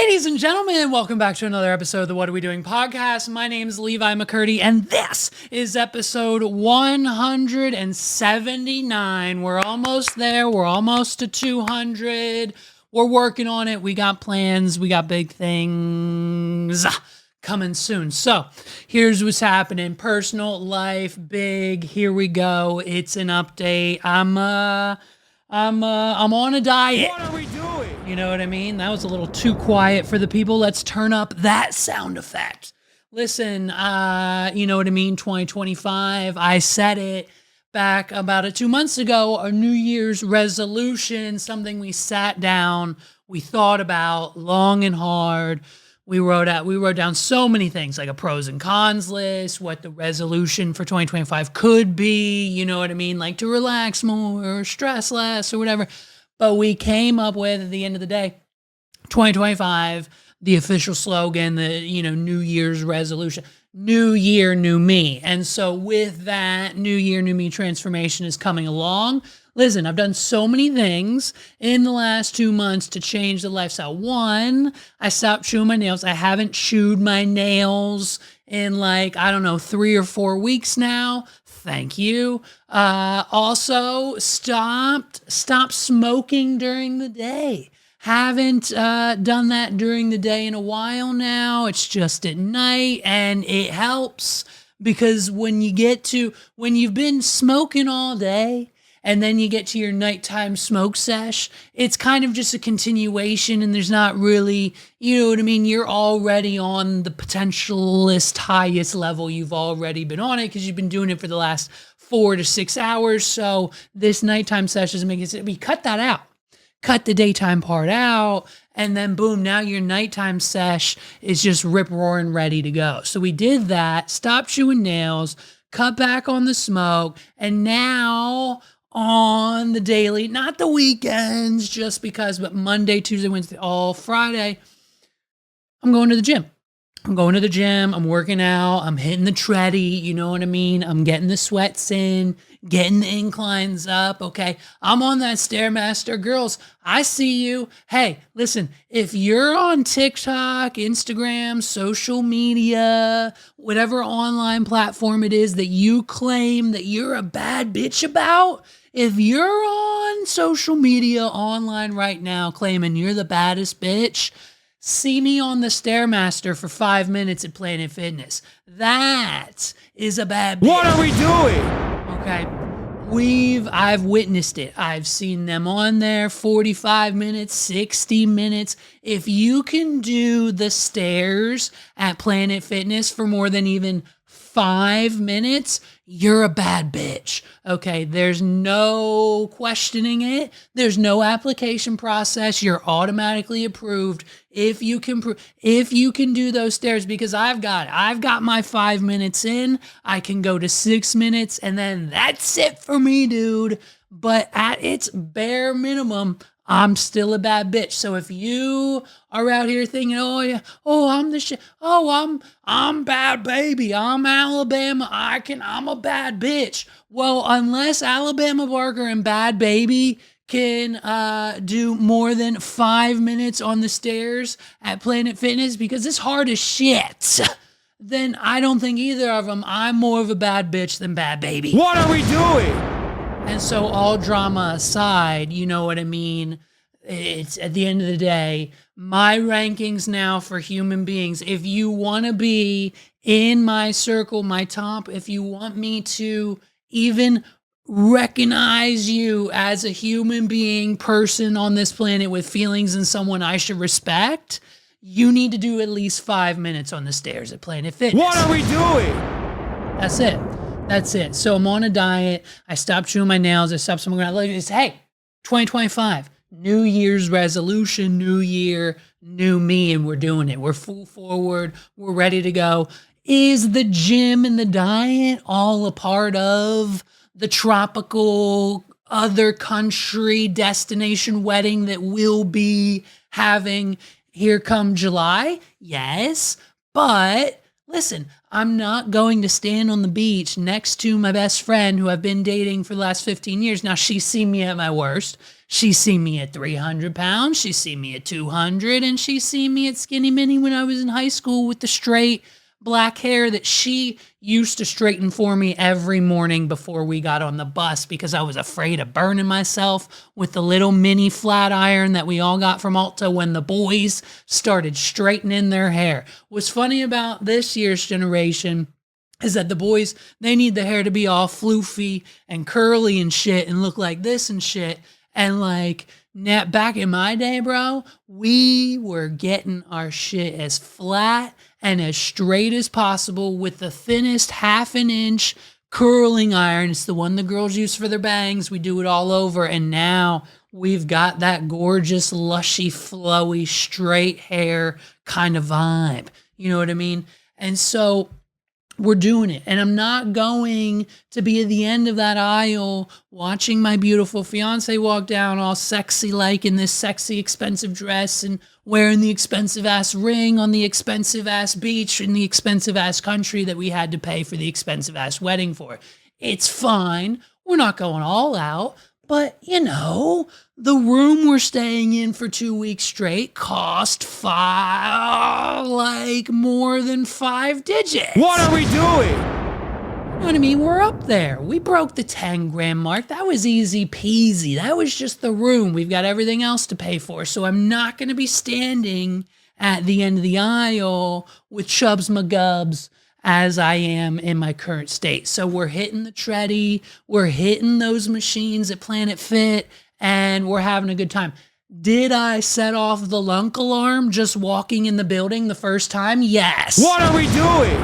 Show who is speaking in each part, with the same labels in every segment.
Speaker 1: Ladies and gentlemen, welcome back to another episode of the What Are We Doing podcast. My name is Levi McCurdy, and this is episode 179. We're almost there. We're almost to 200. We're working on it. We got plans. We got big things coming soon. So here's what's happening. Personal life, big. Here we go. It's an update. I'm on a diet.
Speaker 2: What are we doing?
Speaker 1: You know what I mean? That was a little too quiet for the people. Let's turn up that sound effect. Listen, you know what I mean? 2025. I said it back about 2 months ago, a New Year's resolution, something we sat down, we thought about long and hard. We wrote down so many things, like a pros and cons list, what the resolution for 2025 could be, you know what I mean? Like to relax more or stress less or whatever. But we came up with, at the end of the day, 2025, the official slogan, the, New Year's resolution, new year, new me. And so with that, new year, new me transformation is coming along. Listen, I've done so many things in the last 2 months to change the lifestyle. One, I stopped chewing my nails. I haven't chewed my nails in 3 or 4 weeks now. Thank you. Also, stop smoking during the day. Haven't done that during the day in a while now. It's just at night, and it helps because when you've been smoking all day, and then you get to your nighttime smoke sesh, it's kind of just a continuation, and there's not really, you know what I mean? You're already on the potentialist highest level. You've already been on it because you've been doing it for the last 4 to 6 hours. So this nighttime sesh is making it, we cut that out. Cut the daytime part out, and then boom, now your nighttime sesh is just rip-roaring ready to go. So we did that, stopped chewing nails, cut back on the smoke, and now on the daily, not the weekends, just because, but Monday, Tuesday, Wednesday, all Friday, I'm going to the gym. I'm working out, I'm hitting the treadie, you know what I mean? I'm getting the sweats in, getting the inclines up, okay? I'm on that Stairmaster. Girls, I see you. Hey, listen, if you're on TikTok, Instagram, social media, whatever online platform it is that you claim that you're a bad bitch about, if you're on social media online right now claiming you're the baddest bitch, see me on the Stairmaster for 5 minutes at Planet Fitness. That is a bad bitch.
Speaker 2: What are we doing?
Speaker 1: Okay. I've witnessed it. I've seen them on there 45 minutes, 60 minutes. If you can do the stairs at Planet Fitness for more than even 5 minutes, you're a bad bitch. Okay, there's no questioning it. There's no application process. You're automatically approved if you can do those stairs, because I've got my 5 minutes in. I can go to 6 minutes, and then that's it for me, dude. But at its bare minimum, I'm still a bad bitch. So if you are out here thinking, I'm the shit. I'm bad baby. I'm Alabama. I'm a bad bitch. Well, unless Alabama Barker and Bad Baby can do more than 5 minutes on the stairs at Planet Fitness, because it's hard as shit, then I don't think either of them. I'm more of a bad bitch than Bad Baby.
Speaker 2: What are we doing?
Speaker 1: And so all drama aside, you know what I mean? It's at the end of the day, my rankings now for human beings, if you want to be in my circle, my top, if you want me to even recognize you as a human being, person on this planet with feelings and someone I should respect, you need to do at least 5 minutes on the stairs at Planet Fitness.
Speaker 2: What are we doing?
Speaker 1: That's it. So I'm on a diet. I stopped chewing my nails. I stopped smoking. I look at this. Hey, 2025, New Year's resolution, new year, new me, and we're doing it. We're full forward. We're ready to go. Is the gym and the diet all a part of the tropical other country destination wedding that we'll be having here come July? Yes, but listen, I'm not going to stand on the beach next to my best friend who I've been dating for the last 15 years. Now, she's seen me at my worst. She's seen me at 300 pounds. She's seen me at 200. And she's seen me at Skinny Mini when I was in high school with the straight black hair that she used to straighten for me every morning before we got on the bus because I was afraid of burning myself with the little mini flat iron that we all got from Ulta when the boys started straightening their hair. What's funny about this year's generation is that the boys, they need the hair to be all floofy and curly and shit and look like this and shit. And like, back in my day, bro, we were getting our shit as flat and as straight as possible with the thinnest 1/2 inch curling iron. It's the one the girls use for their bangs. We do it all over. And now we've got that gorgeous, lushy, flowy, straight hair kind of vibe. You know what I mean? And so we're doing it. And I'm not going to be at the end of that aisle watching my beautiful fiance walk down all sexy like in this sexy expensive dress and wearing the expensive ass ring on the expensive ass beach in the expensive ass country that we had to pay for the expensive ass wedding for. It's fine. We're not going all out. But, you know, the room we're staying in for 2 weeks straight cost more than 5 digits.
Speaker 2: What are we doing?
Speaker 1: You know what I mean? We're up there. We broke the 10 grand mark. That was easy peasy. That was just the room. We've got everything else to pay for. So I'm not going to be standing at the end of the aisle with Chubbs McGubs as I am in my current state. So we're hitting the treadie, we're hitting those machines at Planet Fit, and we're having a good time. Did I set off the lunk alarm just walking in the building the first time? Yes.
Speaker 2: What are we doing?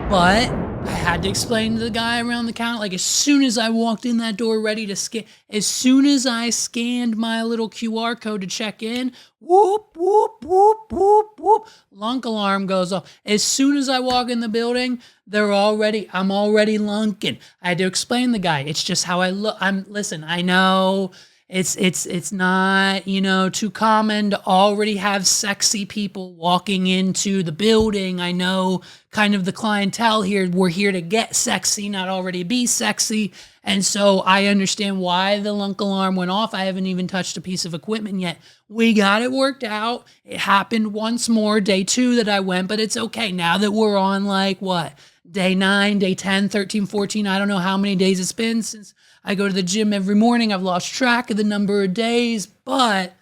Speaker 1: But I had to explain to the guy around the counter, like as soon as I walked in that door ready to scan, as soon as I scanned my little QR code to check in, whoop, whoop, whoop, whoop, whoop, lunk alarm goes off. As soon as I walk in the building, I'm already lunking. I had to explain to the guy, it's just how I look. Listen, I know it's not, you know, too common to already have sexy people walking into the building. I know kind of the clientele here, we're here to get sexy, not already be sexy. And so I understand why the lunk alarm went off. I haven't even touched a piece of equipment yet. We got it worked out. It happened once more, day 2 that I went, but it's okay. Now that we're on like what? Day 9, day 10, 13, 14. I don't know how many days it's been since I go to the gym every morning. I've lost track of the number of days, but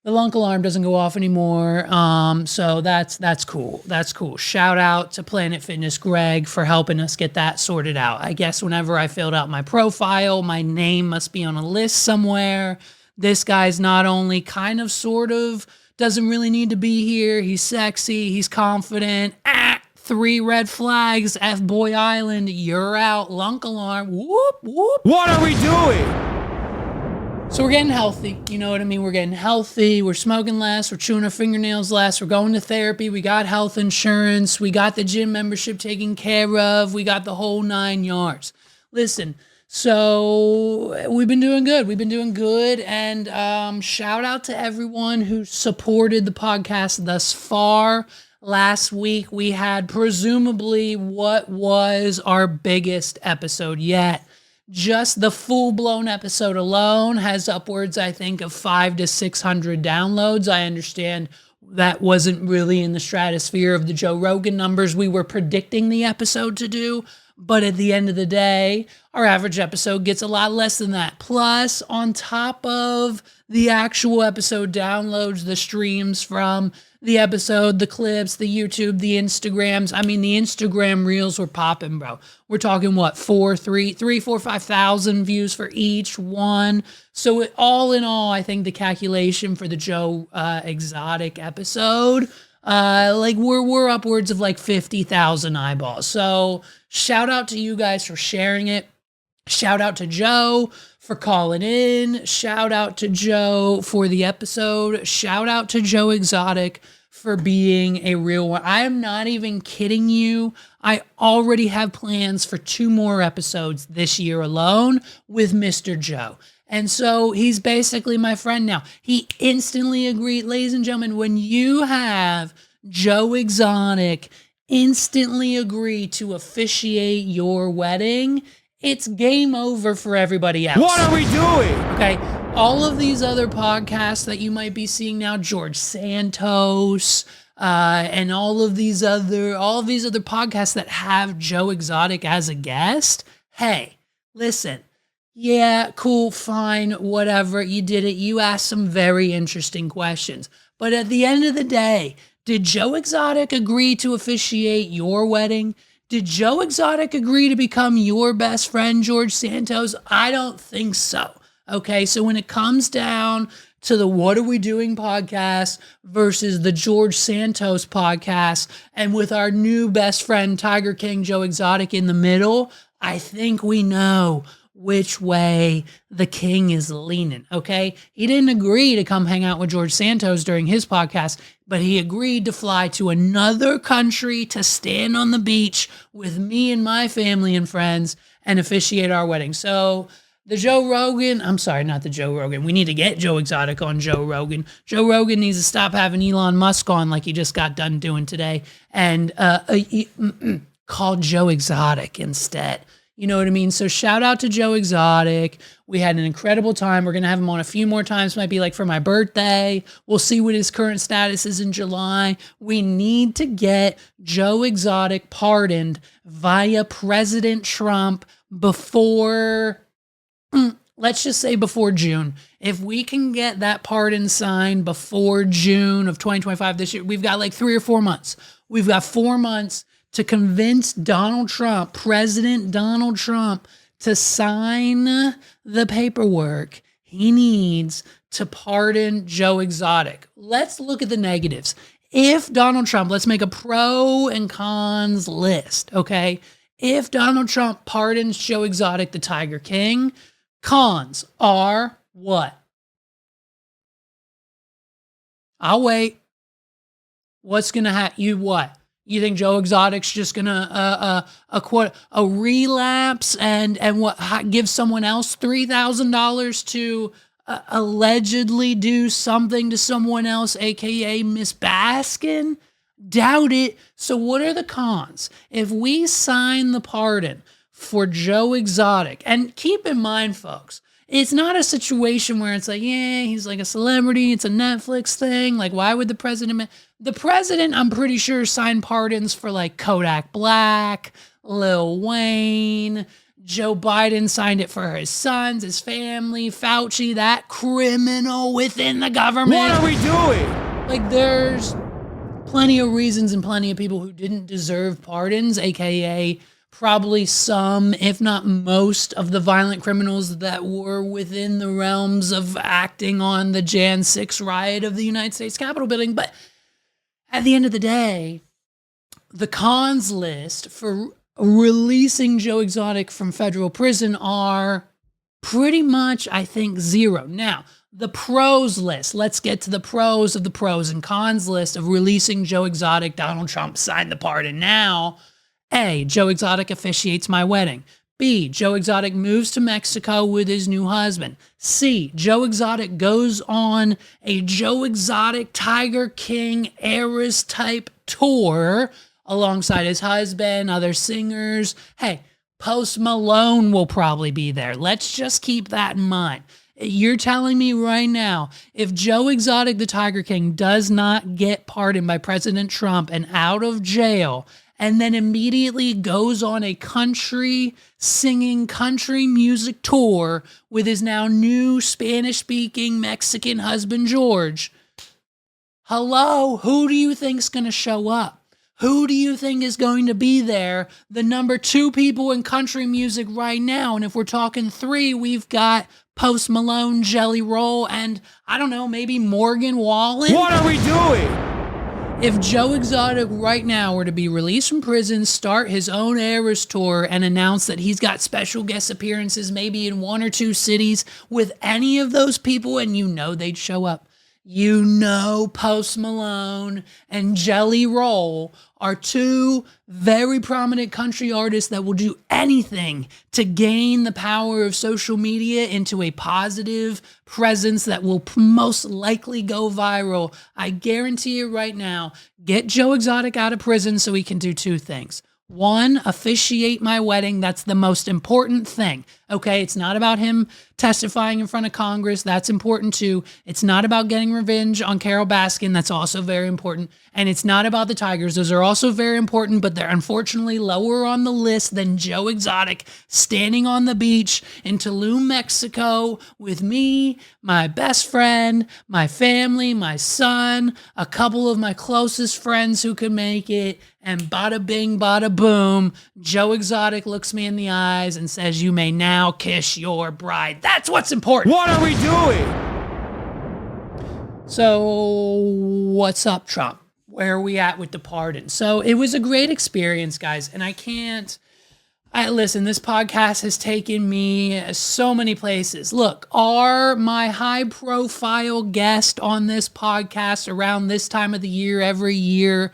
Speaker 1: the lunk alarm doesn't go off anymore. So that's cool. That's cool. Shout out to Planet Fitness Greg for helping us get that sorted out. I guess whenever I filled out my profile, my name must be on a list somewhere. This guy's not only kind of sort of doesn't really need to be here. He's sexy. He's confident. 3 red flags, F-Boy Island, you're out, lunk alarm, whoop, whoop.
Speaker 2: What are we doing?
Speaker 1: So we're getting healthy, you know what I mean? We're getting healthy, we're smoking less, we're chewing our fingernails less, we're going to therapy, we got health insurance, we got the gym membership taken care of, we got the whole 9 yards. Listen, so we've been doing good, and shout out to everyone who supported the podcast thus far. Last week, we had presumably what was our biggest episode yet. Just the full-blown episode alone has upwards, I think, of 500 to 600 downloads. I understand that wasn't really in the stratosphere of the Joe Rogan numbers we were predicting the episode to do. But at the end of the day, our average episode gets a lot less than that. Plus, on top of the actual episode downloads, the streams from the episode, the clips, the YouTube, the Instagrams. I mean, the Instagram reels were popping, bro. We're talking what, 5,000 views for each one. So all in all, I think the calculation for the Joe Exotic episode, we're upwards of like 50,000 eyeballs. So shout out to you guys for sharing it. Shout out to Joe for calling in. Shout out to Joe for the episode. Shout out to Joe Exotic for being a real one. I am not even kidding you. I already have plans for 2 more episodes this year alone with Mr. Joe. And so he's basically my friend now. He instantly agreed. Ladies and gentlemen, when you have Joe Exotic instantly agree to officiate your wedding, it's game over for everybody else.
Speaker 2: What are we doing?
Speaker 1: Okay, all of these other podcasts that you might be seeing now, George Santos, and all of these other podcasts that have Joe Exotic as a guest. Hey, listen, yeah, cool, fine, whatever, you did it. You asked some very interesting questions, but at the end of the day, did Joe Exotic agree to officiate your wedding? Did Joe Exotic agree to become your best friend, George Santos? I don't think so. Okay, so when it comes down to the What Are We Doing podcast versus the George Santos podcast, and with our new best friend, Tiger King Joe Exotic in the middle, I think we know which way the king is leaning, okay? He didn't agree to come hang out with George Santos during his podcast, but he agreed to fly to another country to stand on the beach with me and my family and friends and officiate our wedding. So the Joe Rogan, I'm sorry, not the Joe Rogan. We need to get Joe Exotic on Joe Rogan. Joe Rogan needs to stop having Elon Musk on like he just got done doing today and call Joe Exotic instead. You know what I mean? So shout out to Joe Exotic. We had an incredible time. We're going to have him on a few more times. Might be like for my birthday. We'll see what his current status is in July. We need to get Joe Exotic pardoned via President Trump before, let's just say before June. If we can get that pardon signed before June of 2025 this year, we've got like 3 or 4 months. We've got 4 months to convince Donald Trump, President Donald Trump, to sign the paperwork he needs to pardon Joe Exotic. Let's look at the negatives. If Donald Trump, let's make a pro and cons list, okay? If Donald Trump pardons Joe Exotic, the Tiger King, cons are what? I'll wait. What's going to happen? You what? You think Joe Exotic's just gonna a relapse and what give someone else $3,000 to allegedly do something to someone else, aka Miss Baskin? Doubt it. So what are the cons? If we sign the pardon for Joe Exotic, and keep in mind, folks, it's not a situation where it's like, yeah, he's like a celebrity. It's a Netflix thing. Like, why would the president? The president, I'm pretty sure, signed pardons for like Kodak Black, Lil Wayne. Joe Biden signed it for his sons, his family, Fauci, that criminal within the government.
Speaker 2: What are we doing?
Speaker 1: Like, there's plenty of reasons and plenty of people who didn't deserve pardons, aka probably some, if not most, of the violent criminals that were within the realms of acting on the Jan 6 riot of the United States Capitol building. But at the end of the day, the cons list for releasing Joe Exotic from federal prison are pretty much, I think, zero. Now, the pros list. Let's get to the pros of the pros and cons list of releasing Joe Exotic. Donald Trump signed the pardon now. A, Joe Exotic officiates my wedding. B, Joe Exotic moves to Mexico with his new husband. C, Joe Exotic goes on a Joe Exotic Tiger King Eras type tour alongside his husband, other singers. Hey, Post Malone will probably be there. Let's just keep that in mind. You're telling me right now, if Joe Exotic, the Tiger King, does not get pardoned by President Trump and out of jail, and then immediately goes on a country singing country music tour with his now new Spanish-speaking Mexican husband, George. Hello, who do you think's going to show up? Who do you think is going to be there? The number 2 people in country music right now. And if we're talking 3, we've got Post Malone, Jelly Roll, and I don't know, maybe Morgan Wallen.
Speaker 2: What are we doing?
Speaker 1: If Joe Exotic right now were to be released from prison, start his own Eras tour, and announce that he's got special guest appearances maybe in 1 or 2 cities with any of those people, and you know they'd show up. You know Post Malone and Jelly Roll are 2 very prominent country artists that will do anything to gain the power of social media into a positive presence that will most likely go viral. I guarantee you right now, get Joe Exotic out of prison so he can do 2 things. One, officiate my wedding. That's the most important thing. Okay, it's not about him testifying in front of Congress. That's important too. It's not about getting revenge on Carol Baskin. That's also very important. And it's not about the Tigers. Those are also very important, but they're unfortunately lower on the list than Joe Exotic standing on the beach in Tulum, Mexico with me, my best friend, my family, my son, a couple of my closest friends who could make it. And bada bing, bada boom, Joe Exotic looks me in the eyes and says, "You may now kiss your bride." That's what's important.
Speaker 2: What are we doing?
Speaker 1: So, what's up, Trump? Where are we at with the pardon? So, it was a great experience, guys. And listen, this podcast has taken me so many places. Look, are my high profile guest on this podcast around this time of the year every year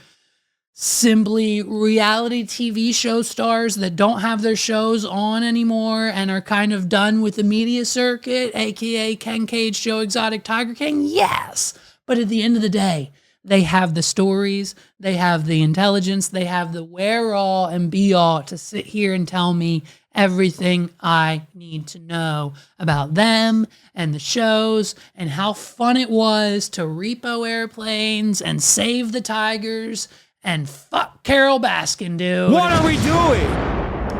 Speaker 1: simply reality TV show stars that don't have their shows on anymore and are kind of done with the media circuit, aka Ken Cage, Joe Exotic, Tiger King? Yes. But at the end of the day, they have the stories, they have the intelligence, they have the where-all and be-all to sit here and tell me everything I need to know about them and the shows and how fun it was to repo airplanes and save the Tigers and fuck Carol Baskin, dude.
Speaker 2: What are we doing?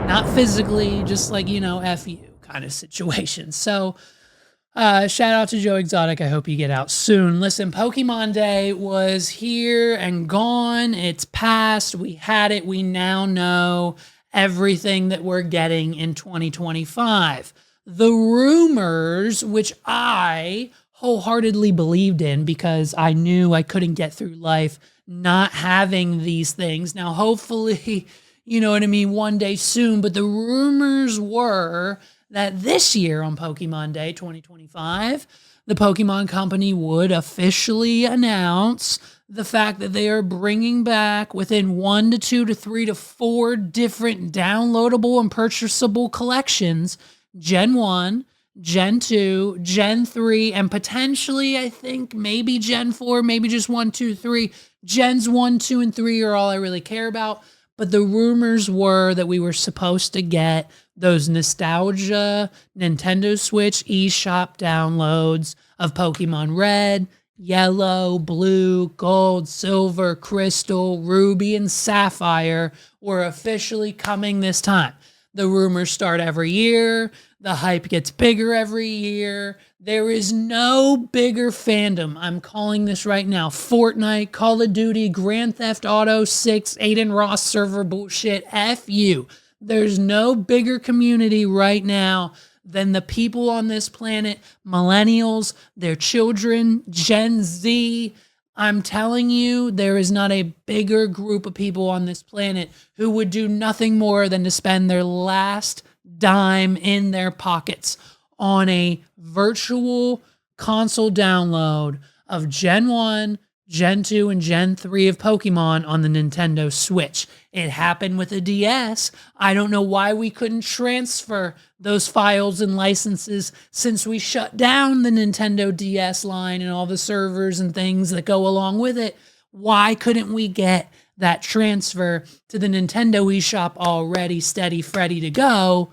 Speaker 1: Not physically, just like, F you kind of situation. So, shout out to Joe Exotic. I hope you get out soon. Listen, Pokemon Day was here and gone. It's past. We had it. We now know everything that we're getting in 2025. The rumors, which I wholeheartedly believed in because I knew I couldn't get through life not having these things. Now, hopefully, one day soon, but the rumors were that this year on Pokemon Day 2025, the Pokemon Company would officially announce the fact that they are bringing back within 1 to 2 to 3 to 4 different downloadable and purchasable collections, Gen 1, Gen 2, Gen 3, and potentially, I think, maybe Gen 4, maybe just 1, 2, 3. Gens 1, 2, and 3 are all I really care about. But the rumors were that we were supposed to get those nostalgia Nintendo Switch eShop downloads of Pokemon Red, Yellow, Blue, Gold, Silver, Crystal, Ruby, and Sapphire were officially coming this time. The rumors start every year. The hype gets bigger every year. There is no bigger fandom. I'm calling this right now. Fortnite, Call of Duty, Grand Theft Auto 6, Aiden Ross server bullshit. F you. There's no bigger community right now than the people on this planet, millennials, their children, Gen Z. I'm telling you, there is not a bigger group of people on this planet who would do nothing more than to spend their last dime in their pockets on a virtual console download of Gen 1, Gen 2, and Gen 3 of Pokemon on the Nintendo Switch. It happened with the DS. I don't know why we couldn't transfer those files and licenses since we shut down the Nintendo DS line and all the servers and things that go along with it. Why couldn't we get that transfer to the Nintendo eShop already steady, ready to go?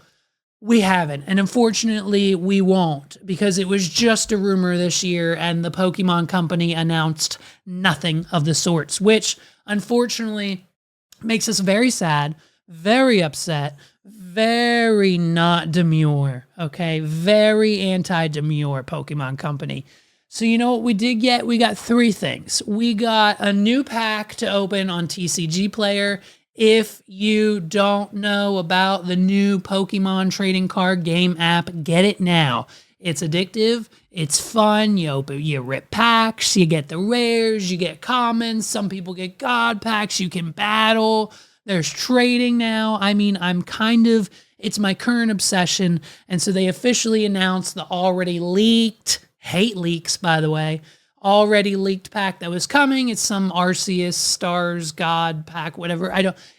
Speaker 1: We haven't. And unfortunately, we won't because it was just a rumor this year and the Pokemon Company announced nothing of the sorts, which unfortunately makes us very sad, very upset, very not demure, okay? Very anti-demure Pokemon Company. So you know what we did get? We got 3 things. We got a new pack to open on TCG Player. If you don't know about the new Pokemon trading card game app, get it now. It's addictive. It's fun. You rip packs. You get the rares. You get commons. Some people get god packs. You can battle. There's trading now. I mean, it's my current obsession. And so they officially announced the already leaked, hate leaks, by the way, already leaked pack that was coming. It's some Arceus Stars God pack, whatever.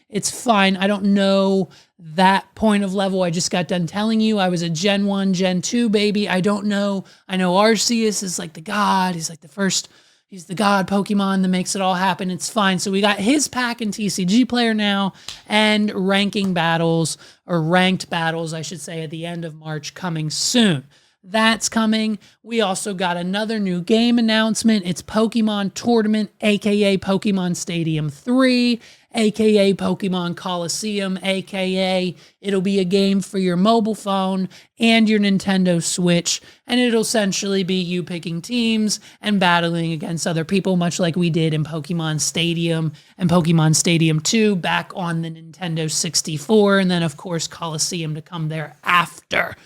Speaker 1: It's fine. I don't know that point of level. I just got done telling you I was a Gen 1, Gen 2 baby. I don't know. I know Arceus is like the God. He's like the first, He's the god Pokemon that makes it all happen. It's fine. So we got his pack and TCG Player now, and ranking battles, or ranked battles, I should say, at the end of March coming soon. That's coming. We also got another new game announcement. It's Pokemon Tournament, aka Pokemon Stadium 3, aka Pokemon Coliseum, aka it'll be a game for your mobile phone and your Nintendo Switch, and it'll essentially be you picking teams and battling against other people, much like we did in Pokemon Stadium and Pokemon Stadium 2 back on the Nintendo 64, and then of course Coliseum to come thereafter.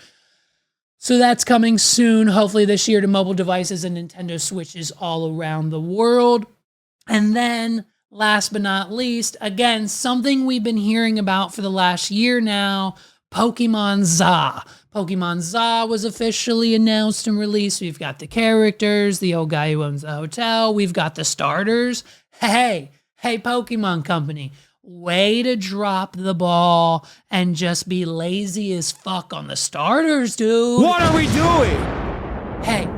Speaker 1: So that's coming soon, hopefully this year, to mobile devices and Nintendo Switches all around the world. And then, last but not least, again, something we've been hearing about for the last year now, Pokemon ZA. Pokemon ZA was officially announced and released. We've got the characters, the old guy who owns the hotel. We've got the starters. Hey, Pokemon Company. Way to drop the ball and just be lazy as fuck on the starters, dude.
Speaker 2: What are we doing?
Speaker 1: Hey,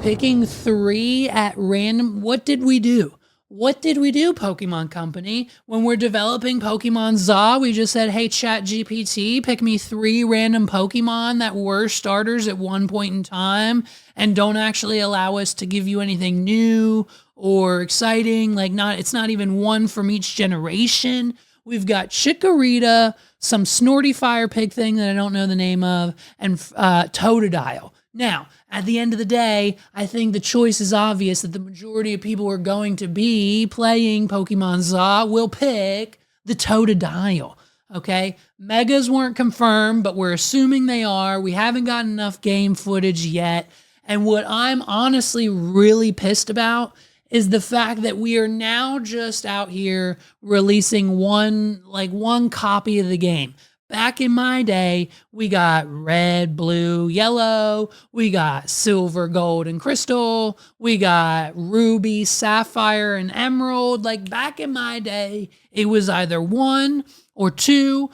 Speaker 1: picking 3 at random. What did we do? Pokemon Company? When we're developing Pokemon ZA, we just said, hey, ChatGPT, pick me 3 random Pokemon that were starters at one point in time and don't actually allow us to give you anything new or exciting. It's not even one from each generation. We've got Chikorita, some Snorty Fire Pig thing that I don't know the name of, and Totodile. Now, at the end of the day, I think the choice is obvious that the majority of people who are going to be playing Pokemon ZA will pick the Totodile. Okay? Megas weren't confirmed, but we're assuming they are. We haven't gotten enough game footage yet. And what I'm honestly really pissed about is the fact that we are now just out here releasing one copy of the game. Back in my day, we got red, blue, yellow, we got silver, gold, and crystal, we got ruby, sapphire, and emerald. Back in my day, it was either 1 or 2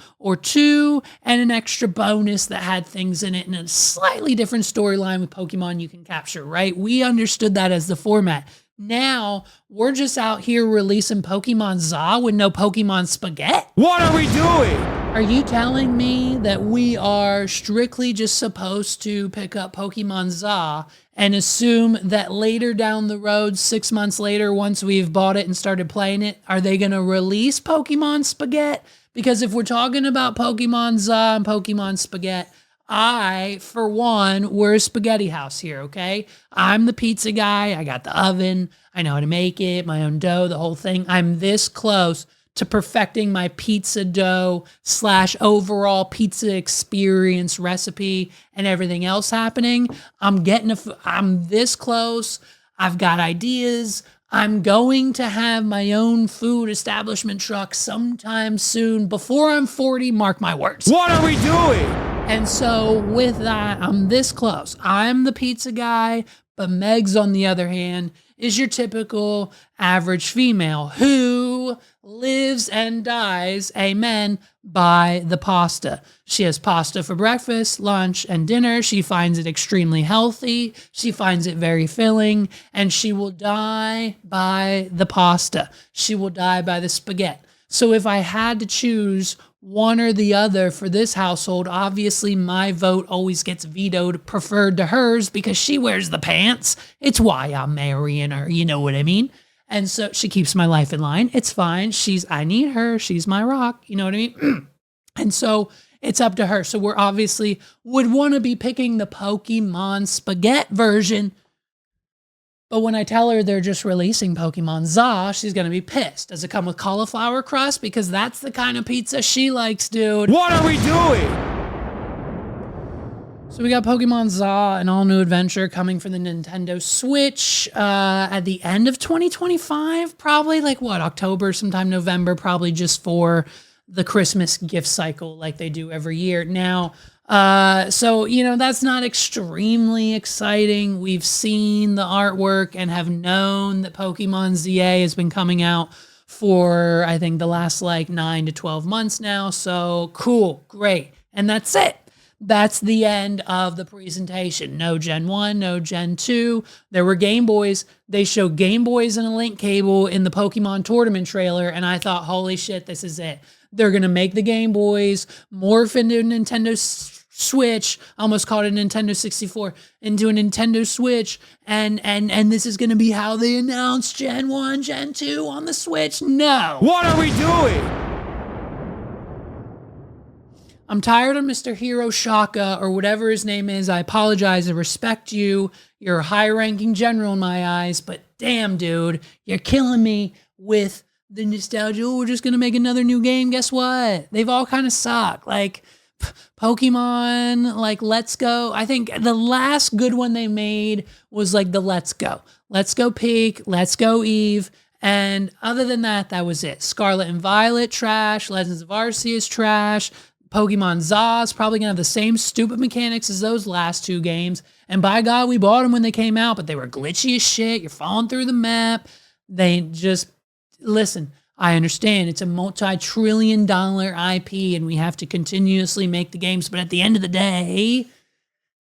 Speaker 1: and an extra bonus that had things in it and a slightly different storyline with Pokemon you can capture, right? We understood that as the format. Now, we're just out here releasing Pokemon ZA with no Pokemon Spaghetti.
Speaker 2: What are we doing?
Speaker 1: Are you telling me that we are strictly just supposed to pick up Pokemon ZA and assume that later down the road, 6 months later, once we've bought it and started playing it, are they going to release Pokemon Spaghetti? Because if we're talking about Pokemon ZA and Pokemon Spaghetti, for one, we're a spaghetti house here, okay? I'm the pizza guy. I got the oven. I know how to make it, my own dough, the whole thing. I'm this close to perfecting my pizza dough / overall pizza experience recipe and everything else happening. I'm this close. I've got ideas. I'm going to have my own food establishment truck sometime soon before I'm 40, mark my words.
Speaker 2: What are we doing?
Speaker 1: And so with that, I'm this close. I'm the pizza guy, but Megs, on the other hand, is your typical average female who lives and dies, amen, by the pasta. She has pasta for breakfast, lunch, and dinner. She finds it extremely healthy. She finds it very filling, and she will die by the pasta. She will die by the spaghetti. So if I had to choose one or the other for this household, obviously my vote always gets vetoed, preferred to hers, because she wears the pants. It's why I'm marrying her, you know what I mean? And so she keeps my life in line. It's fine. I need her. She's my rock, you know what I mean? And so it's up to her. So we're obviously would want to be picking the Pokemon Spaghetti version. But when I tell her they're just releasing Pokemon ZA, she's going to be pissed. Does it come with cauliflower crust? Because that's the kind of pizza she likes, dude.
Speaker 2: What are we doing?
Speaker 1: So we got Pokemon ZA, an all-new adventure coming for the Nintendo Switch at the end of 2025, probably October, sometime November, probably just for the Christmas gift cycle like they do every year. Now, so, that's not extremely exciting. We've seen the artwork and have known that Pokemon ZA has been coming out for, I think, the last 9 to 12 months now. So cool, great. And that's it. That's the end of the presentation. No Gen 1, no Gen 2. There were Game Boys. They showed Game Boys and a link cable in the Pokemon tournament trailer, and I thought, holy shit, this is it. They're going to make the Game Boys morph into a Nintendo Switch, almost called a Nintendo 64, into a Nintendo Switch, and this is going to be how they announce Gen 1, Gen 2 on the Switch. No.
Speaker 2: What are we doing?
Speaker 1: I'm tired of Mr. Hiro Shaka or whatever his name is. I apologize. I respect you. You're a high-ranking general in my eyes, but damn, dude, you're killing me with the nostalgia. Oh, we're just going to make another new game. Guess what? They've all kind of sucked. Like Pokemon, like Let's Go. I think the last good one they made was like the Let's Go. Let's Go Peak, Let's Go Eve. And other than that, that was it. Scarlet and Violet, trash. Legends of Arceus, trash. Pokemon Za's probably going to have the same stupid mechanics as those last two games. And by God, we bought them when they came out, but they were glitchy as shit. You're falling through the map. They just, listen, I understand it's a multi-trillion-dollar IP and we have to continuously make the games, but at the end of the day,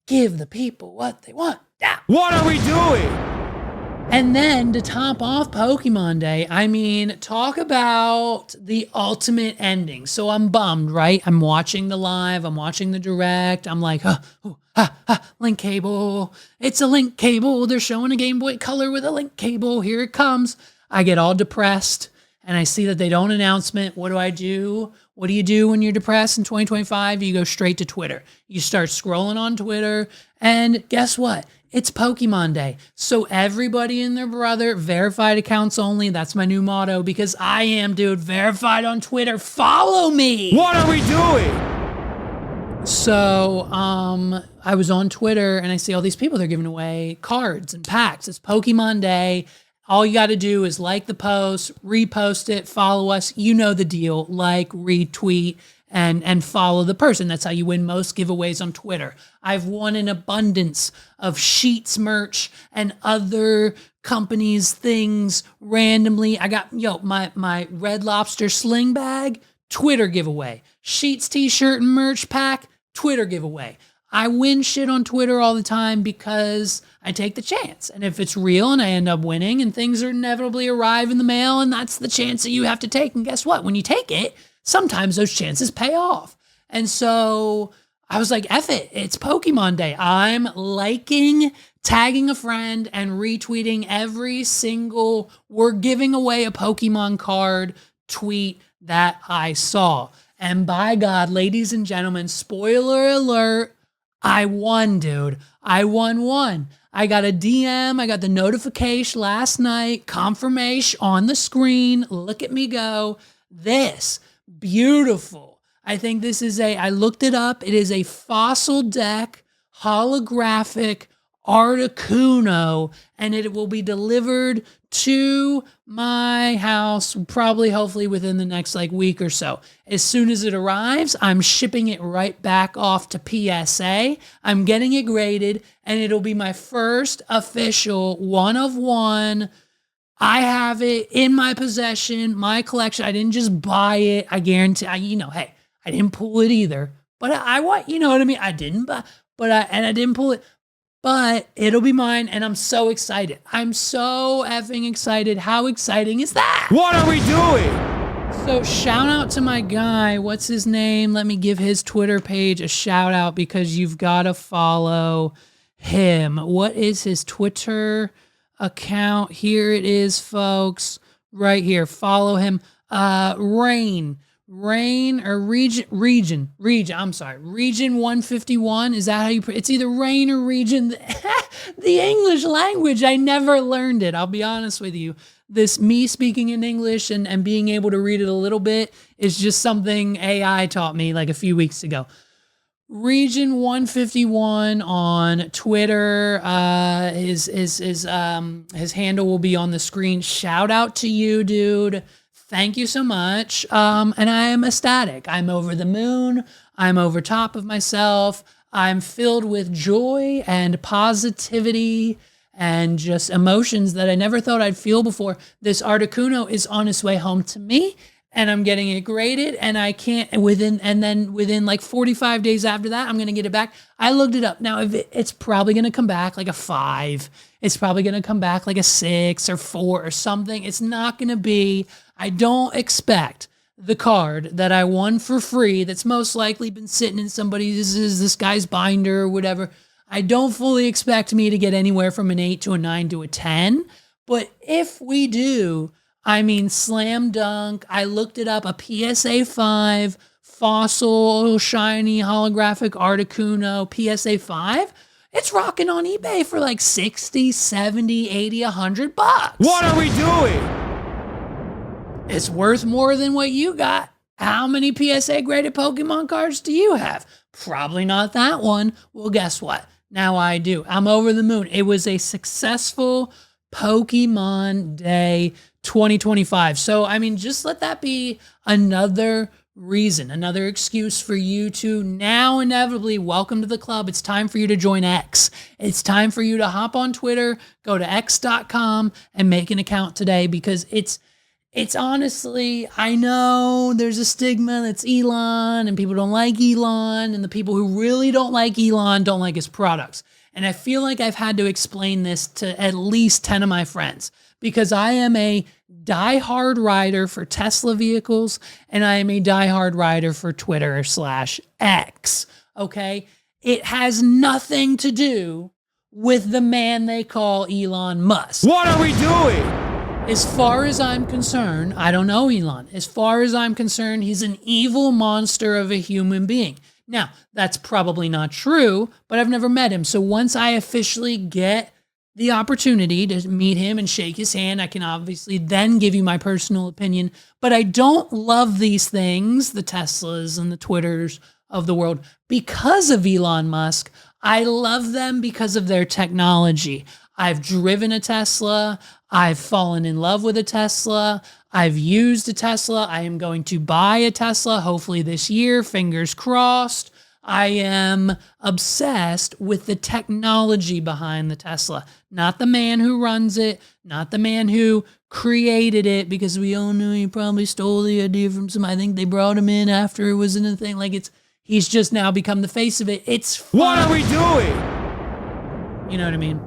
Speaker 1: give the people what they want. Yeah.
Speaker 2: What are we doing?
Speaker 1: And then to top off Pokemon Day, I mean, talk about the ultimate ending. So I'm bummed, right? I'm watching the live, I'm watching the direct. I'm like, link cable. It's a link cable. They're showing a Game Boy Color with a link cable. Here it comes. I get all depressed and I see that they don't announcement. What do? What do you do when you're depressed in 2025? You go straight to Twitter. You start scrolling on Twitter and guess what? It's Pokemon Day. So everybody and their brother, verified accounts only. That's my new motto because I am, dude, verified on Twitter. Follow me.
Speaker 2: What are we doing?
Speaker 1: So I was on Twitter and I see all these people, they're giving away cards and packs. It's Pokemon Day. All you got to do is like the post, repost it, follow us. You know the deal. Like, retweet, and follow the person. That's how you win most giveaways on Twitter. I've won an abundance of Sheets merch and other companies' things randomly. I got, my Red Lobster sling bag, Twitter giveaway. Sheets t-shirt and merch pack, Twitter giveaway. I win shit on Twitter all the time because I take the chance. And if it's real and I end up winning and things are inevitably arrive in the mail and that's the chance that you have to take. And guess what? When you take it, sometimes those chances pay off. And so I was like, F it, it's Pokemon Day. I'm liking, tagging a friend and retweeting every single we're giving away a Pokemon card tweet that I saw. And by God, ladies and gentlemen, spoiler alert, I won, dude. I won. I got a DM. I got the notification last night, confirmation on the screen. Look at me go. This, beautiful. I think this is I looked it up. It is a fossil deck, holographic Articuno, and it will be delivered to my house probably hopefully within the next week or so. As soon as it arrives, I'm shipping it right back off to PSA. I'm getting it graded and it'll be my first official one of one. I have it in my possession, my collection. I didn't just buy it. I guarantee, hey, I didn't pull it either, but I want, you know what I mean? I didn't buy, I didn't pull it. But it'll be mine, and I'm so excited. I'm so effing excited. How exciting is that?
Speaker 2: What are we doing?
Speaker 1: So shout out to my guy. What's his name? Let me give his Twitter page a shout out because you've got to follow him. What is his Twitter account? Here it is, folks. Right here. Follow him. Region 151. Is that how you it's either Rain or Region. The English language, I never learned it. I'll be honest with you. This me speaking in English and being able to read it a little bit is just something AI taught me a few weeks ago. Region 151 on Twitter. His handle will be on the screen. Shout out to you, dude. Thank you so much. And I am ecstatic. I'm over the moon. I'm over top of myself. I'm filled with joy and positivity and just emotions that I never thought I'd feel before. This Articuno is on its way home to me. and I'm getting it graded, and I can't within like 45 days after that, I'm going to get it back. I looked it up. Now, if it's probably going to come back like a 5, it's probably going to come back like a 6 or 4 or something. It's not going to be, I don't expect the card that I won for free that's most likely been sitting in this guy's binder or whatever. I don't fully expect me to get anywhere from an 8 to a 9 to a 10. But if we do, I mean, slam dunk. I looked it up, a PSA 5 fossil shiny holographic Articuno PSA 5. It's rocking on eBay for like 60, 70, 80, $100.
Speaker 2: What are we doing?
Speaker 1: It's worth more than what you got. How many PSA graded Pokemon cards do you have? Probably not that one. Well, guess what? Now I do. I'm over the moon. It was a successful Pokemon Day 2025. So, I mean, just let that be another reason, another excuse for you to now inevitably welcome to the club. It's time for you to join X. It's time for you to hop on Twitter, go to x.com and make an account today, because it's honestly, I know there's a stigma that's Elon and people don't like Elon, and the people who really don't like Elon don't like his products. And I feel like I've had to explain this to at least 10 of my friends, because I am a diehard rider for Tesla vehicles and I am a diehard rider for Twitter/X. Okay. It has nothing to do with the man they call Elon Musk.
Speaker 2: What are we doing?
Speaker 1: As far as I'm concerned, I don't know Elon. As far as I'm concerned, he's an evil monster of a human being. Now, that's probably not true, but I've never met him. So once I officially get the opportunity to meet him and shake his hand, I can obviously then give you my personal opinion. But I don't love these things, the Teslas and the Twitters of the world, because of Elon Musk. I love them because of their technology. I've driven a Tesla. I've fallen in love with a Tesla. I've used a Tesla. I am going to buy a Tesla, hopefully this year, fingers crossed. I am obsessed with the technology behind the Tesla, not the man who runs it, not the man who created it, because we all knew he probably stole the idea from some. I think they brought him in after it was in a thing. Like, he's just now become the face of it. It's fun.
Speaker 2: What are we doing?
Speaker 1: You know what I mean?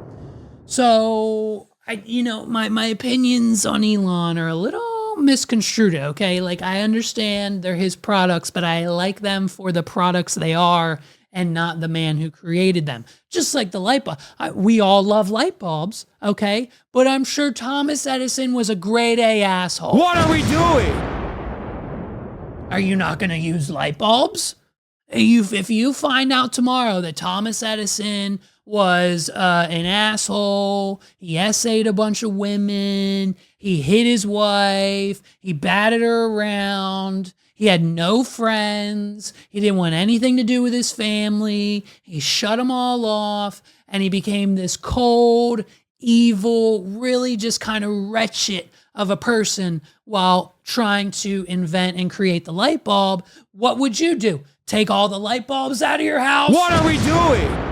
Speaker 1: So my opinions on Elon are a little misconstrued, okay? Like, I understand they're his products, but I like them for the products they are and not the man who created them. Just like the light bulb. We all love light bulbs, okay? But I'm sure Thomas Edison was a grade A asshole.
Speaker 2: What are we doing?
Speaker 1: Are you not going to use light bulbs? If you find out tomorrow that Thomas Edison was an asshole, he essayed a bunch of women, he hit his wife, he batted her around, he had no friends, he didn't want anything to do with his family, he shut them all off, and he became this cold, evil, really just kind of wretched of a person while trying to invent and create the light bulb. What would you do? Take all the light bulbs out of your house?
Speaker 2: What are we doing?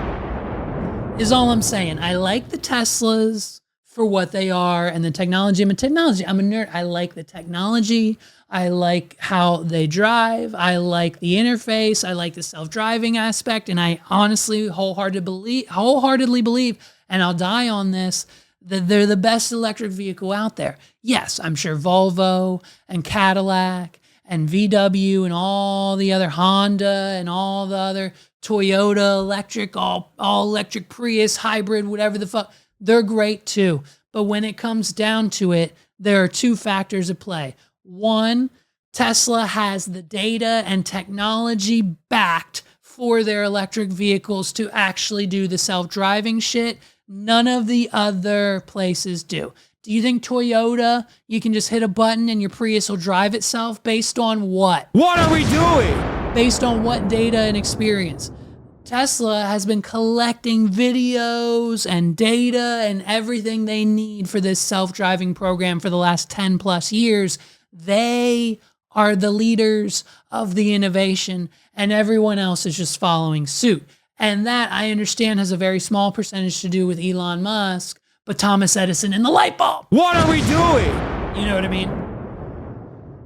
Speaker 1: Is all I'm saying. I like the Teslas for what they are and the technology. I'm a nerd. I like the technology. I like how they drive. I like the interface. I like the self-driving aspect. And I honestly wholeheartedly believe, and I'll die on this, that they're the best electric vehicle out there. Yes, I'm sure Volvo and Cadillac and VW and all the other Honda and all the other Toyota electric, all electric Prius, hybrid, whatever the fuck, they're great too. But when it comes down to it, there are two factors at play. One, Tesla has the data and technology backed for their electric vehicles to actually do the self-driving shit. None of the other places do. Do you think Toyota, you can just hit a button and your Prius will drive itself? Based on what?
Speaker 2: What are we doing?
Speaker 1: Based on what data and experience? Tesla has been collecting videos and data and everything they need for this self-driving program for the last 10 plus years. They are the leaders of the innovation, and everyone else is just following suit. And that, I understand, has a very small percentage to do with Elon Musk, but Thomas Edison and the light bulb.
Speaker 2: What are we doing?
Speaker 1: You know what I mean?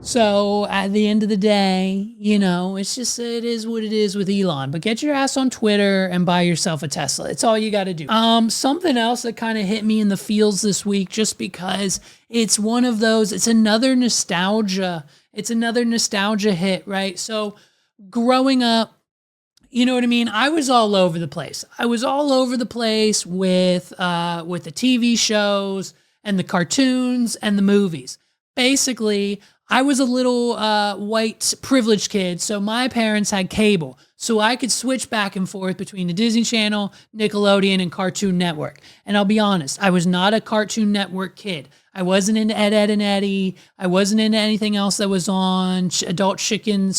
Speaker 1: So at the end of the day, it's just, it is what it is with Elon. But get your ass on Twitter and buy yourself a Tesla. It's all you got to do. Something else that kind of hit me in the feels this week, just because it's one of those, it's another nostalgia. It's another nostalgia hit, right? So growing up, you know what I mean? I was all over the place. I was all over the place with the TV shows and the cartoons and the movies. Basically, I was a little white privileged kid, so my parents had cable. So I could switch back and forth between the Disney Channel, Nickelodeon, and Cartoon Network. And I'll be honest, I was not a Cartoon Network kid. I wasn't into Ed, Ed, and Eddie. I wasn't into anything else that was on Adult Swim,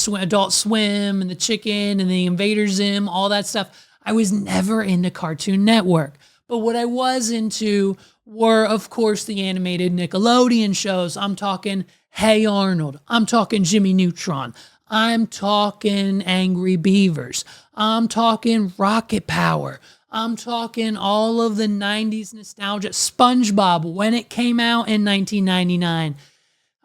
Speaker 1: and the Chicken, and the Invader Zim, all that stuff. I was never into Cartoon Network. But what I was into were, of course, the animated Nickelodeon shows. I'm talking Hey Arnold. I'm talking Jimmy Neutron. I'm talking Angry Beavers. I'm talking Rocket Power. I'm talking all of the 90s nostalgia. SpongeBob, when it came out in 1999.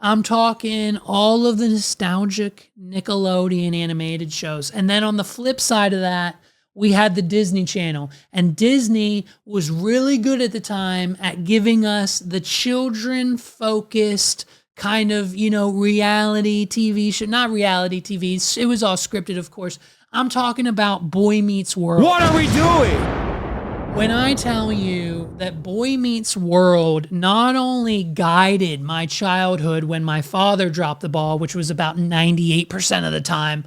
Speaker 1: I'm talking all of the nostalgic Nickelodeon animated shows. And then on the flip side of that, we had the Disney Channel. And Disney was really good at the time at giving us the children-focused kind of, reality TV show. Not reality TV. It was all scripted, of course. I'm talking about Boy Meets World.
Speaker 2: What are we doing?
Speaker 1: When I tell you that Boy Meets World not only guided my childhood when my father dropped the ball, which was about 98% of the time,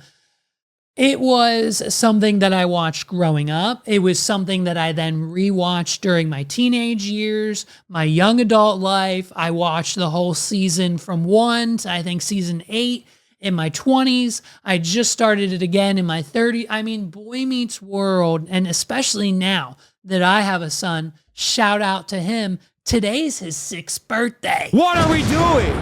Speaker 1: it was something that I watched growing up. It was something that I then rewatched during my teenage years, my young adult life. I watched the whole season from 1 to I think season 8 in my 20s. I just started it again in my 30s. I mean, Boy Meets World, and especially now that I have a son, shout out to him. Today's his 6th birthday.
Speaker 2: What are we doing?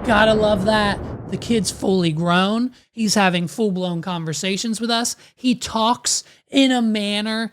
Speaker 1: Gotta love that. The kid's fully grown. He's having full-blown conversations with us. He talks in a manner.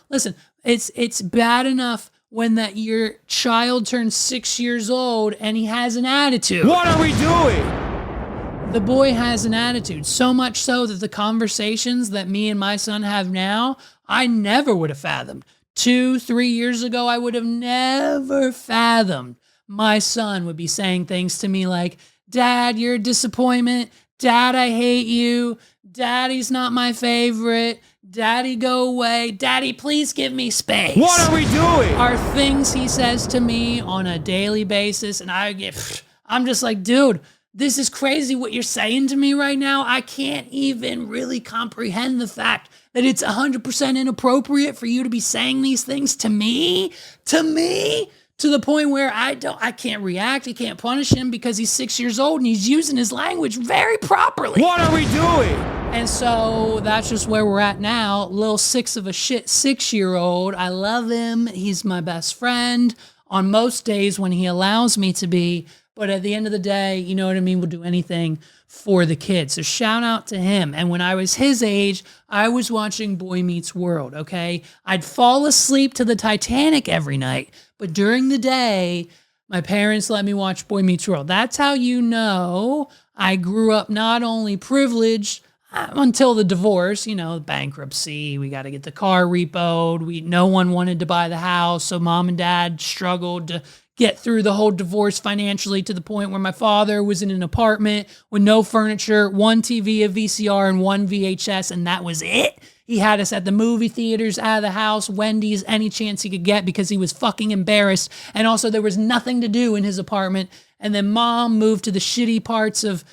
Speaker 1: Listen, it's bad enough when that your child turns 6 years old and he has an attitude.
Speaker 2: What are we doing?
Speaker 1: The boy has an attitude, so much so that the conversations that me and my son have now, I never would have fathomed. 2-3 years ago, I would have never fathomed my son would be saying things to me like, Dad, you're a disappointment. Dad, I hate you. Daddy's not my favorite. Daddy, go away. Daddy, please give me space.
Speaker 2: What are we doing?
Speaker 1: Are things he says to me on a daily basis. And I'm just like, dude, this is crazy what you're saying to me right now. I can't even really comprehend the fact that it's 100% inappropriate for you to be saying these things to me. To the point where I can't react. I can't punish him because he's 6 years old and he's using his language very properly.
Speaker 2: What are we doing?
Speaker 1: And so that's just where we're at now. Little 6-year-old. I love him. He's my best friend on most days when he allows me to be. But at the end of the day, you know what I mean? We'll do anything for the kids. So shout out to him. And when I was his age, I was watching Boy Meets World, okay? I'd fall asleep to the Titanic every night. But during the day, my parents let me watch Boy Meets World. That's how you know I grew up not only privileged until the divorce, bankruptcy, we got to get the car repoed. No one wanted to buy the house, so mom and dad struggled to get through the whole divorce financially to the point where my father was in an apartment with no furniture, one TV, a VCR, and one VHS, and that was it. He had us at the movie theaters, out of the house, Wendy's, any chance he could get because he was fucking embarrassed. And also there was nothing to do in his apartment. And then mom moved to the shitty parts of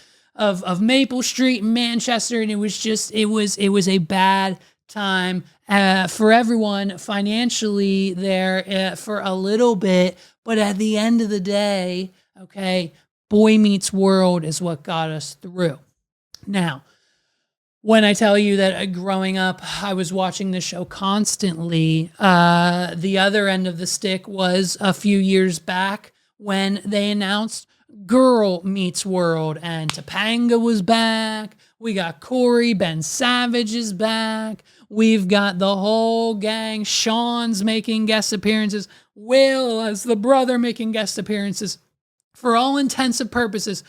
Speaker 1: Maple Street in Manchester. And it was a bad time for everyone financially there for a little bit. But at the end of the day, okay, Boy Meets World is what got us through. Now, when I tell you that growing up, I was watching this show constantly, the other end of the stick was a few years back when they announced Girl Meets World and Topanga was back. We got Corey, Ben Savage is back. We've got the whole gang. Sean's making guest appearances. Will as the brother making guest appearances. For all intents and purposes,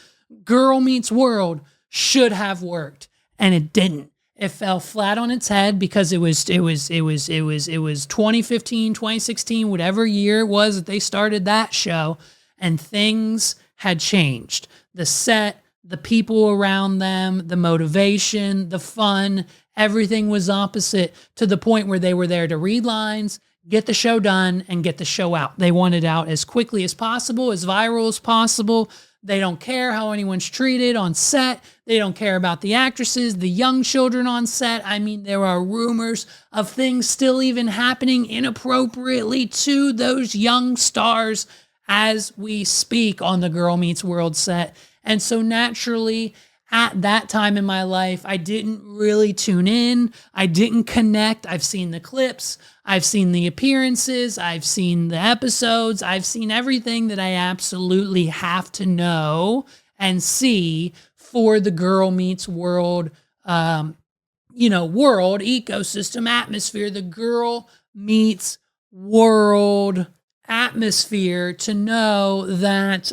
Speaker 1: Girl Meets World should have worked, and it didn't. It fell flat on its head because it was 2015, 2016, whatever year it was that they started that show, and things had changed. The set, the people around them, the motivation, the fun, everything was opposite, to the point where they were there to read lines, get the show done, and get the show out. They want it out as quickly as possible, as viral as possible. They don't care how anyone's treated on set. They don't care about the actresses, the young children on set. I mean, there are rumors of things still even happening inappropriately to those young stars as we speak on the Girl Meets World set. And so naturally, at that time in my life, I didn't really tune in. I didn't connect. I've seen the clips. I've seen the appearances. I've seen the episodes. I've seen everything that I absolutely have to know and see for the Girl Meets World, world, ecosystem, atmosphere, the Girl Meets World atmosphere, to know that,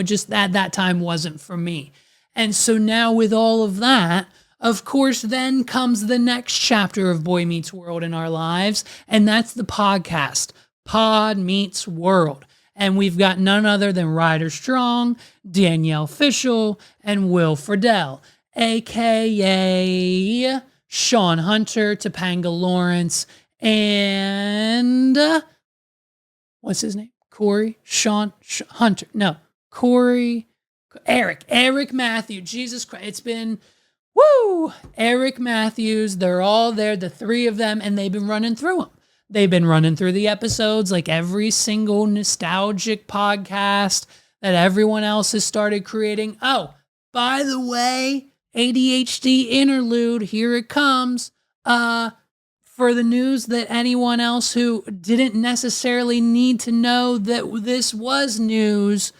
Speaker 1: just that time wasn't for me. And so now with all of that, of course, then comes the next chapter of Boy Meets World in our lives, and that's the podcast, Pod Meets World. And we've got none other than Ryder Strong, Danielle Fishel, and Will Friedle, a.k.a. Sean Hunter, Topanga Lawrence, and what's his name? Eric Matthews. Jesus Christ. It's been, Eric Matthews. They're all there, the three of them, and they've been running through them. They've been running through the episodes like every single nostalgic podcast that everyone else has started creating. Oh, by the way, ADHD interlude, here it comes. For the news that anyone else who didn't necessarily need to know that this was news,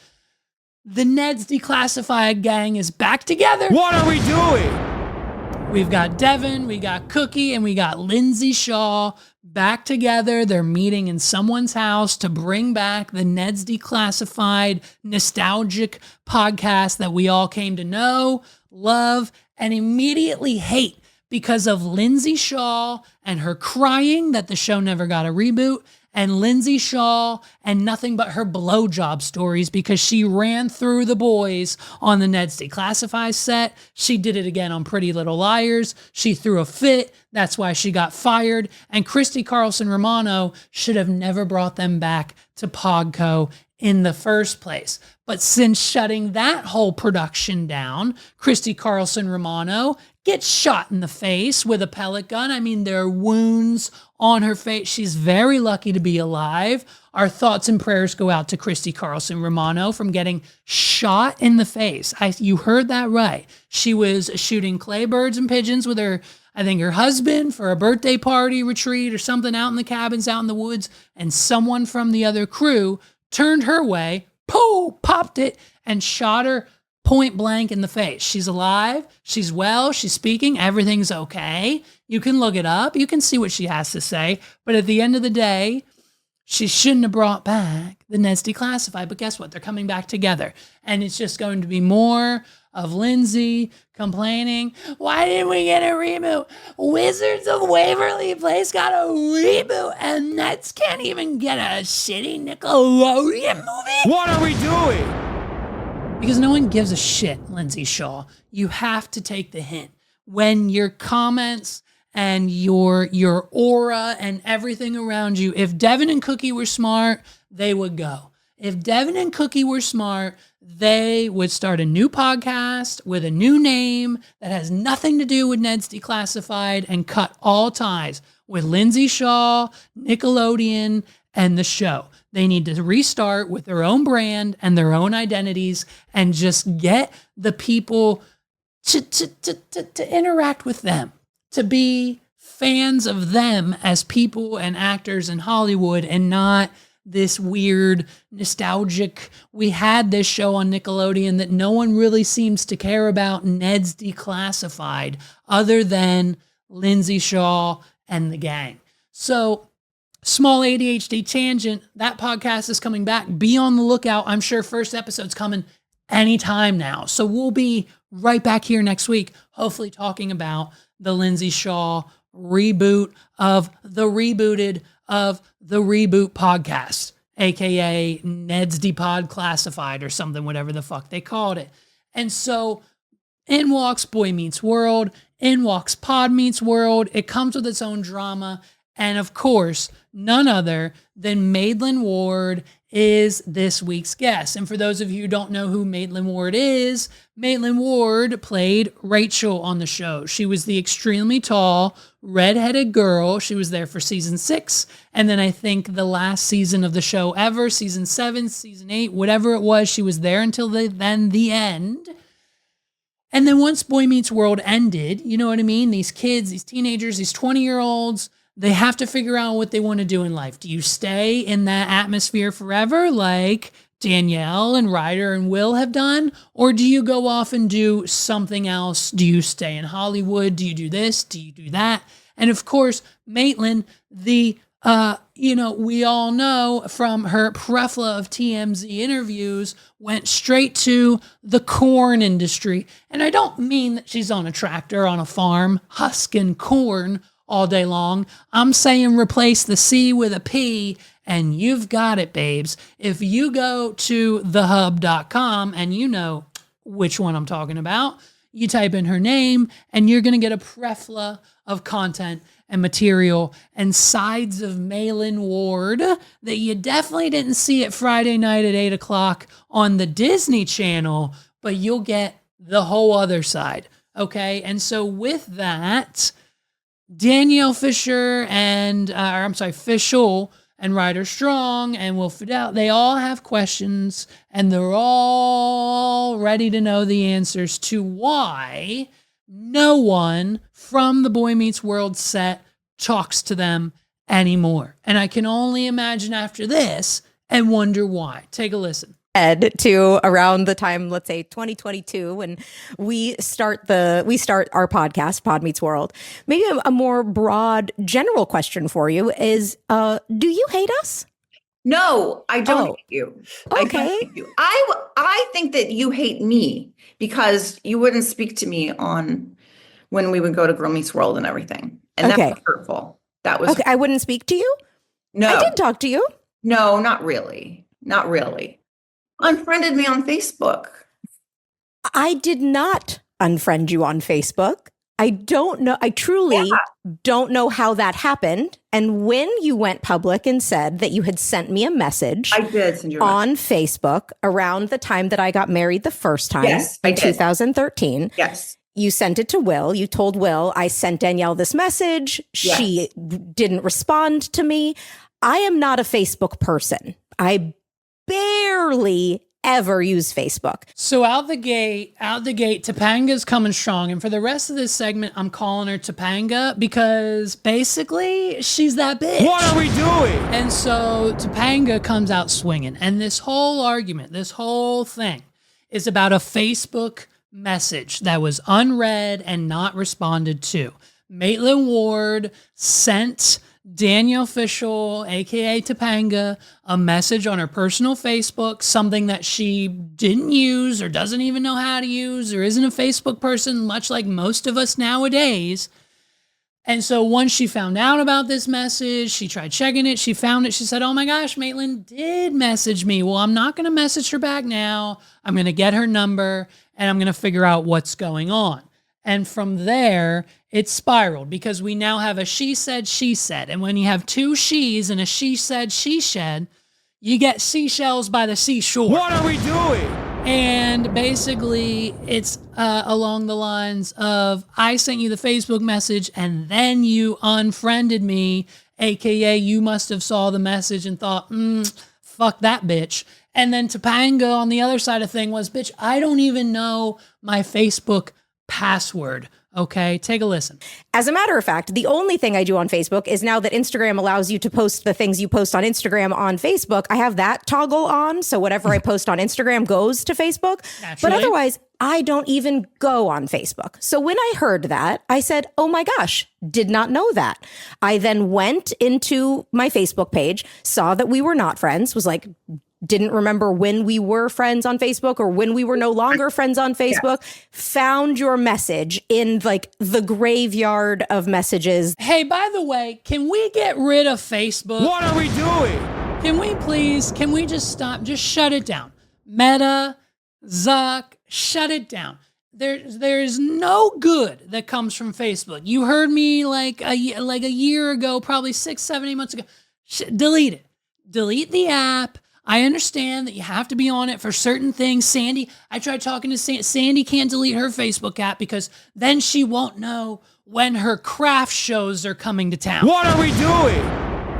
Speaker 1: the Ned's Declassified gang is back together.
Speaker 2: What are we doing?
Speaker 1: We've got Devin, we got Cookie, and we got Lindsay Shaw back together. They're meeting in someone's house to bring back the Ned's Declassified nostalgic podcast that we all came to know, love, and immediately hate because of Lindsay Shaw and her crying that the show never got a reboot, and Lindsay Shaw and nothing but her blowjob stories because she ran through the boys on the Ned's Declassified set. She did it again on Pretty Little Liars. She threw a fit. That's why she got fired. And Christy Carlson Romano should have never brought them back to Podco in the first place. But since shutting that whole production down, Christy Carlson Romano gets shot in the face with a pellet gun. I mean, there are wounds on her face. She's very lucky to be alive. Our thoughts and prayers go out to Christy Carlson Romano from getting shot in the face. You heard that right. She was shooting clay birds and pigeons with her husband for a birthday party retreat or something out in the cabins, out in the woods, and someone from the other crew turned her way, popped it, and shot her point blank in the face. She's alive. She's well. She's speaking. Everything's okay. You can look it up. You can see what she has to say. But at the end of the day, she shouldn't have brought back the Ned's Declassified. But guess what? They're coming back together. And it's just going to be more of Lindsay complaining, why didn't we get a reboot? Wizards of Waverly Place got a reboot and Nets can't even get a shitty Nickelodeon movie?
Speaker 2: What are we doing?
Speaker 1: Because no one gives a shit, Lindsay Shaw. You have to take the hint. When your comments and your aura and everything around you, if Devin and Cookie were smart, they would go. If Devin and Cookie were smart, they would start a new podcast with a new name that has nothing to do with Ned's Declassified and cut all ties with Lindsay Shaw, Nickelodeon, and the show. They need to restart with their own brand and their own identities and just get the people to interact with them, to be fans of them as people and actors in Hollywood, and not this weird nostalgic, we had this show on Nickelodeon that no one really seems to care about, Ned's Declassified, other than Lindsay Shaw and the gang. So, small ADHD tangent, that podcast is coming back. Be on the lookout. I'm sure first episode's coming anytime now. So we'll be right back here next week, hopefully talking about the Lindsay Shaw reboot of the rebooted of the Reboot podcast, aka Ned's Depod Classified or something, whatever the fuck they called it. And so in walks Boy Meets World, in walks Pod Meets World. It comes with its own drama. And of course, none other than Maitland Ward is this week's guest. And for those of you who don't know who Maitland Ward is, Maitland Ward played Rachel on the show. She was the extremely tall, redheaded girl. She was there for season 6. And then I think the last season of the show ever, season 7, season 8, whatever it was, she was there until the end. And then once Boy Meets World ended, you know what I mean? These kids, these teenagers, these 20-year-olds, they have to figure out what they want to do in life. Do you stay in that atmosphere forever like Danielle and Ryder and Will have done? Or do you go off and do something else? Do you stay in Hollywood? Do you do this? Do you do that? And of course, Maitland, we all know from her plethora of TMZ interviews, went straight to the corn industry. And I don't mean that she's on a tractor on a farm husking corn all day long. I'm saying replace the C with a P and you've got it, babes. If you go to thehub.com and you know which one I'm talking about, you type in her name and you're going to get a plethora of content and material and sides of Maitland Ward that you definitely didn't see at Friday night at 8 o'clock on the Disney Channel, but you'll get the whole other side. Okay. And so with that, Danielle Fisher Fishel and Ryder Strong and Will Fidel, they all have questions and they're all ready to know the answers to why no one from the Boy Meets World set talks to them anymore. And I can only imagine after this and wonder why. Take a listen.
Speaker 3: To around the time, let's say 2022, when we start our podcast, Pod Meets World. Maybe a more broad, general question for you is: do you hate us?
Speaker 4: No, I don't hate you.
Speaker 3: Okay.
Speaker 4: I don't hate you. I think that you hate me because you wouldn't speak to me on when we would go to Girl Meets World and everything, and that was hurtful. That was
Speaker 3: okay. I wouldn't speak to you.
Speaker 4: No,
Speaker 3: I did talk to you.
Speaker 4: No, not really. Not really. Unfriended me on Facebook.
Speaker 3: I did not unfriend you on Facebook. I don't know. I truly don't know how that happened. And when you went public and said that you had sent me a message,
Speaker 4: I did send you
Speaker 3: on Facebook around the time that I got married the first time in 2013.
Speaker 4: Yes.
Speaker 3: You sent it to Will. You told Will, I sent Danielle this message.
Speaker 4: Yes.
Speaker 3: She didn't respond to me. I am not a Facebook person. I barely ever use Facebook.
Speaker 1: So out the gate, Topanga's coming strong. And for the rest of this segment, I'm calling her Topanga because basically she's that bitch.
Speaker 2: What are we doing?
Speaker 1: And so Topanga comes out swinging. And this whole argument, this whole thing is about a Facebook message that was unread and not responded to. Maitland Ward sent Danielle Fishel, aka Topanga, a message on her personal Facebook, something that she didn't use or doesn't even know how to use or isn't a Facebook person, much like most of us nowadays. And so once she found out about this message, she tried checking it, she found it, she said, oh my gosh, Maitland did message me. Well, I'm not going to message her back now. I'm going to get her number and I'm going to figure out what's going on. And from there, it spiraled because we now have a she said, she said. And when you have two she's and a she said, she said, you get seashells by the seashore.
Speaker 2: What are we doing?
Speaker 1: And basically, it's along the lines of, I sent you the Facebook message and then you unfriended me, aka you must have saw the message and thought, fuck that bitch. And then Topanga on the other side of thing was, bitch, I don't even know my Facebook password. Okay, take a listen.
Speaker 3: As a matter of fact, the only thing I do on Facebook is now that Instagram allows you to post the things you post on Instagram on Facebook, I have that toggle on. So whatever I post on Instagram goes to Facebook.
Speaker 1: Naturally.
Speaker 3: But otherwise, I don't even go on Facebook. So when I heard that, I said, oh my gosh, did not know that. I then went into my Facebook page, saw that we were not friends, was like, didn't remember when we were friends on Facebook or when we were no longer friends on Facebook, found your message in like the graveyard of messages.
Speaker 1: Hey, by the way, can we get rid of Facebook?
Speaker 2: What are we doing?
Speaker 1: Can we just stop? Just shut it down. Meta, Zuck, shut it down. There is no good that comes from Facebook. You heard me like a year ago, probably 6, 7, 8 months ago. Delete it. Delete the app. I understand that you have to be on it for certain things. Sandy, I tried talking to Sandy can't delete her Facebook app because then she won't know when her craft shows are coming to town.
Speaker 2: What are we doing?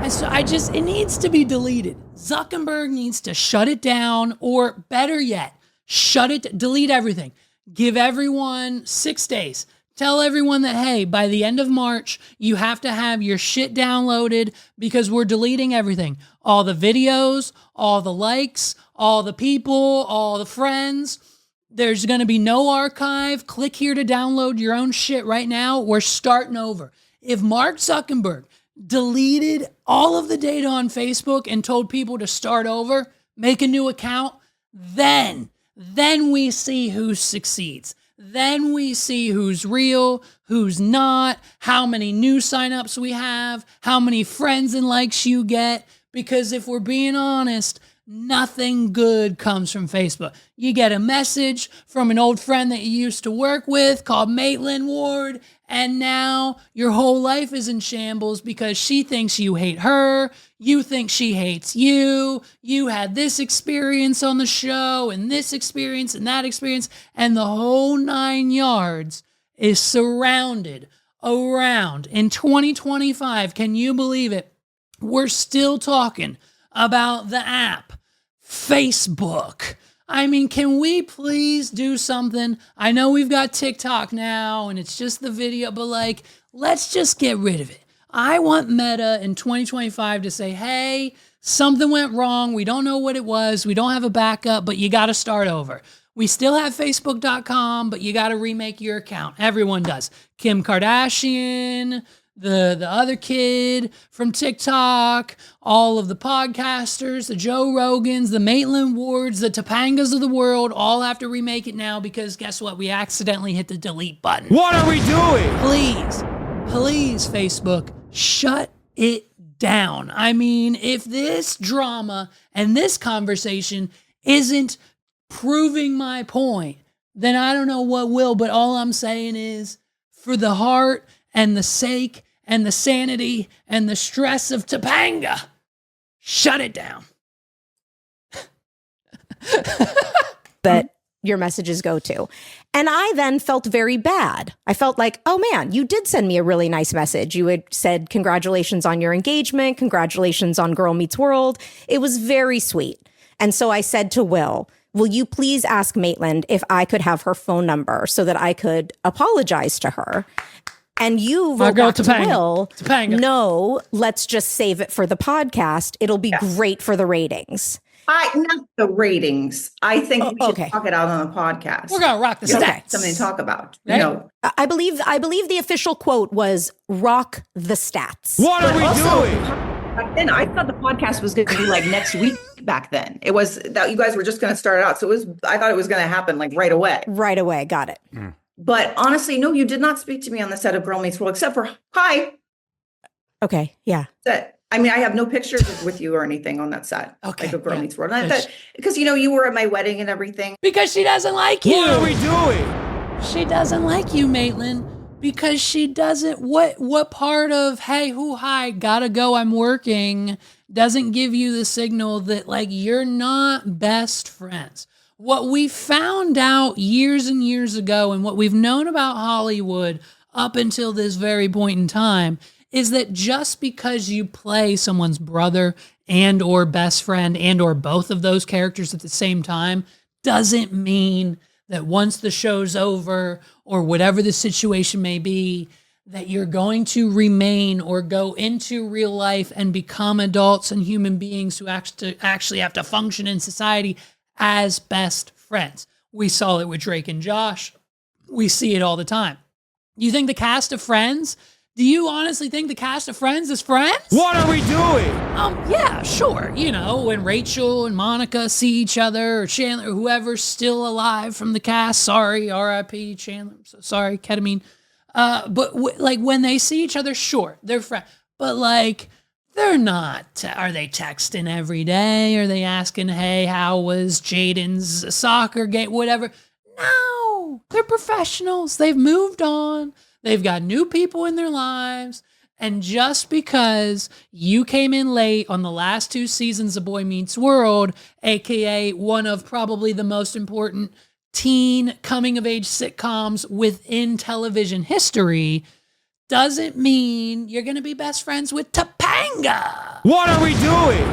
Speaker 1: And so it needs to be deleted. Zuckerberg needs to shut it down, or better yet, delete everything. Give everyone 6 days. Tell everyone that, hey, by the end of March, you have to have your shit downloaded because we're deleting everything. All the videos, all the likes, all the people, all the friends. There's going to be no archive. Click here to download your own shit right now. We're starting over. If Mark Zuckerberg deleted all of the data on Facebook and told people to start over, make a new account, then we see who succeeds. Then we see who's real, who's not, how many new signups we have, how many friends and likes you get. Because if we're being honest, nothing good comes from Facebook. You get a message from an old friend that you used to work with called Maitland Ward, and now your whole life is in shambles because she thinks you hate her, you think she hates you, you had this experience on the show, and this experience, and that experience, and the whole 9 yards is surrounded around. In 2025, can you believe it? We're still talking about the app, Facebook. I mean, can we please do something? I know we've got TikTok now and it's just the video, but like, let's just get rid of it. I want Meta in 2025 to say, hey, something went wrong. We don't know what it was. We don't have a backup, but you got to start over. We still have Facebook.com, but you got to remake your account. Everyone does. Kim Kardashian, the other kid from TikTok, all of the podcasters, the Joe Rogans, the Maitland Wards, the Topangas of the world, all have to remake it now because guess what? We accidentally hit the delete button.
Speaker 2: What are we doing?
Speaker 1: Please, Facebook, shut it down. I mean, if this drama and this conversation isn't proving my point, then I don't know what will, but all I'm saying is for the heart and the sake and the sanity and the stress of Topanga, shut it down.
Speaker 3: That your messages go to. And I then felt very bad. I felt like, oh man, you did send me a really nice message. You had said, congratulations on your engagement. Congratulations on Girl Meets World. It was very sweet. And so I said to Will you please ask Maitland if I could have her phone number so that I could apologize to her? And you wrote back to Will, no, let's just save it for the podcast. It'll be great for the ratings.
Speaker 4: Not the ratings. I think we should talk it out on the podcast.
Speaker 1: We're gonna rock the stats.
Speaker 4: Something to talk about.
Speaker 1: Right?
Speaker 4: You know,
Speaker 3: I believe the official quote was "rock the stats."
Speaker 2: What are we doing?
Speaker 4: Back then, I thought the podcast was going to be like next week. Back then, it was that you guys were just going to start out. So I thought it was going to happen like right away.
Speaker 3: Right away, got it.
Speaker 4: But honestly, no, you did not speak to me on the set of Girl Meets World, except for hi.
Speaker 3: Okay, yeah.
Speaker 4: I mean, I have no pictures with you or anything on that set.
Speaker 1: Okay,
Speaker 4: like a Girl Meets World. Because you were at my wedding and everything.
Speaker 1: Because she doesn't like you.
Speaker 2: What are we doing?
Speaker 1: She doesn't like you, Maitland. Because she doesn't. What part of hey, hi, gotta go, I'm working, doesn't give you the signal that like you're not best friends. What we found out years and years ago, and what we've known about Hollywood up until this very point in time, is that just because you play someone's brother and or best friend and or both of those characters at the same time doesn't mean that once the show's over or whatever the situation may be, that you're going to remain or go into real life and become adults and human beings who actually have to function in society as best friends. We saw it with Drake and Josh. We see it all the time. You think the cast of Friends Do you honestly think the cast of Friends is Friends?
Speaker 2: What are we doing?
Speaker 1: Yeah, sure. You know, when Rachel and Monica see each other, or Chandler, or whoever's still alive from the cast. Sorry, R.I.P. Chandler. I'm so sorry, ketamine. But like when they see each other, sure, they're friends. But like, they're not. Are they texting every day? Are they asking, hey, how was Jaden's soccer game? Whatever. No, they're professionals. They've moved on. They've got new people in their lives. And just because you came in late on the last 2 seasons of Boy Meets World, aka one of probably the most important teen coming-of-age sitcoms within television history, doesn't mean you're going to be best friends with Topanga.
Speaker 2: What are we doing?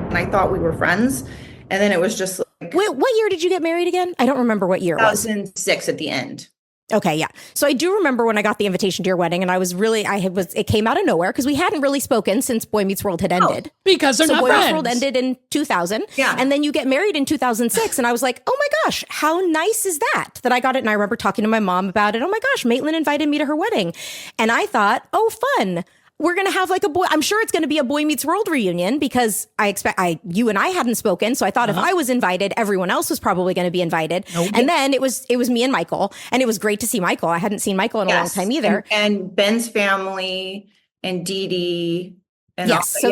Speaker 4: And I thought we were friends. And then it was just like
Speaker 3: Wait, what year did you get married again? I don't remember what year it was.
Speaker 4: 2006 at the end.
Speaker 3: Okay, yeah. So I do remember when I got the invitation to your wedding, and it came out of nowhere because we hadn't really spoken since Boy Meets World had ended.
Speaker 1: Because they're not
Speaker 3: Boy
Speaker 1: friends.
Speaker 3: Meets World ended in 2000.
Speaker 4: Yeah.
Speaker 3: And then you get married in 2006. And I was like, oh my gosh, how nice is that I got it? And I remember talking to my mom about it. Oh my gosh, Maitland invited me to her wedding. And I thought, oh, fun. We're going to have like I'm sure it's going to be a Boy Meets World reunion because you and I hadn't spoken. So I thought if I was invited, everyone else was probably going to be invited.
Speaker 1: Nope.
Speaker 3: And then it was me and Michael, and it was great to see Michael. I hadn't seen Michael in a long time either.
Speaker 4: And Ben's family and Dee Dee. And
Speaker 3: Yes. So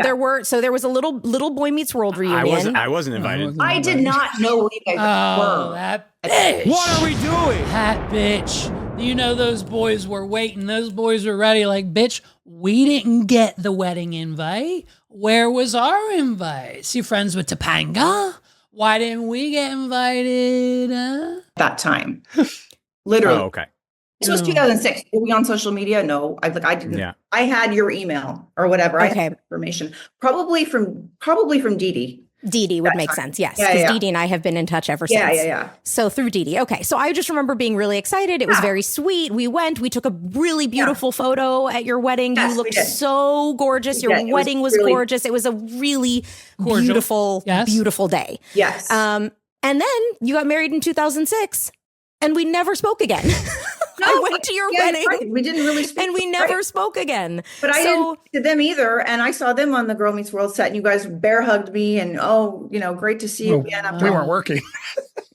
Speaker 3: there was a little Boy Meets World reunion.
Speaker 5: I wasn't invited.
Speaker 4: I did not know where you guys
Speaker 1: Oh,
Speaker 4: were.
Speaker 1: that bitch.
Speaker 2: What are we doing?
Speaker 1: That bitch. You know those boys were waiting. Those boys were ready. Like, bitch, we didn't get the wedding invite. Where was our invite? So you friends with Topanga? Why didn't we get invited?
Speaker 4: That time. Literally.
Speaker 5: Oh, okay.
Speaker 4: This was 2006. Were we on social media? No, I didn't.
Speaker 5: Yeah.
Speaker 4: I had your email or whatever. I
Speaker 3: Okay.
Speaker 4: had information. Probably from Dee Dee.
Speaker 3: Dee Dee would make sense, yes.
Speaker 4: Yeah,
Speaker 3: Because
Speaker 4: yeah.
Speaker 3: Dee Dee and I have been in touch ever
Speaker 4: Yeah,
Speaker 3: since.
Speaker 4: yeah.
Speaker 3: So through Dee Dee. Okay. So I just remember being really excited. It was very sweet. We took a really beautiful photo at your wedding.
Speaker 4: Yes,
Speaker 3: You
Speaker 4: we
Speaker 3: looked
Speaker 4: did.
Speaker 3: so gorgeous.
Speaker 4: We
Speaker 3: Your
Speaker 4: did. It was
Speaker 3: wedding was
Speaker 4: really
Speaker 3: gorgeous. It was a really
Speaker 1: Cordial.
Speaker 3: beautiful,
Speaker 1: Yes.
Speaker 3: beautiful day.
Speaker 4: Yes.
Speaker 3: And then you got married in 2006 and we never spoke again. I went to your wedding.
Speaker 4: Right. We didn't really speak.
Speaker 3: And we never
Speaker 4: right.
Speaker 3: spoke again.
Speaker 4: But I didn't speak to them either. And I saw them on the Girl Meets World set, and you guys bear hugged me, and great to see you again. After
Speaker 5: We weren't working.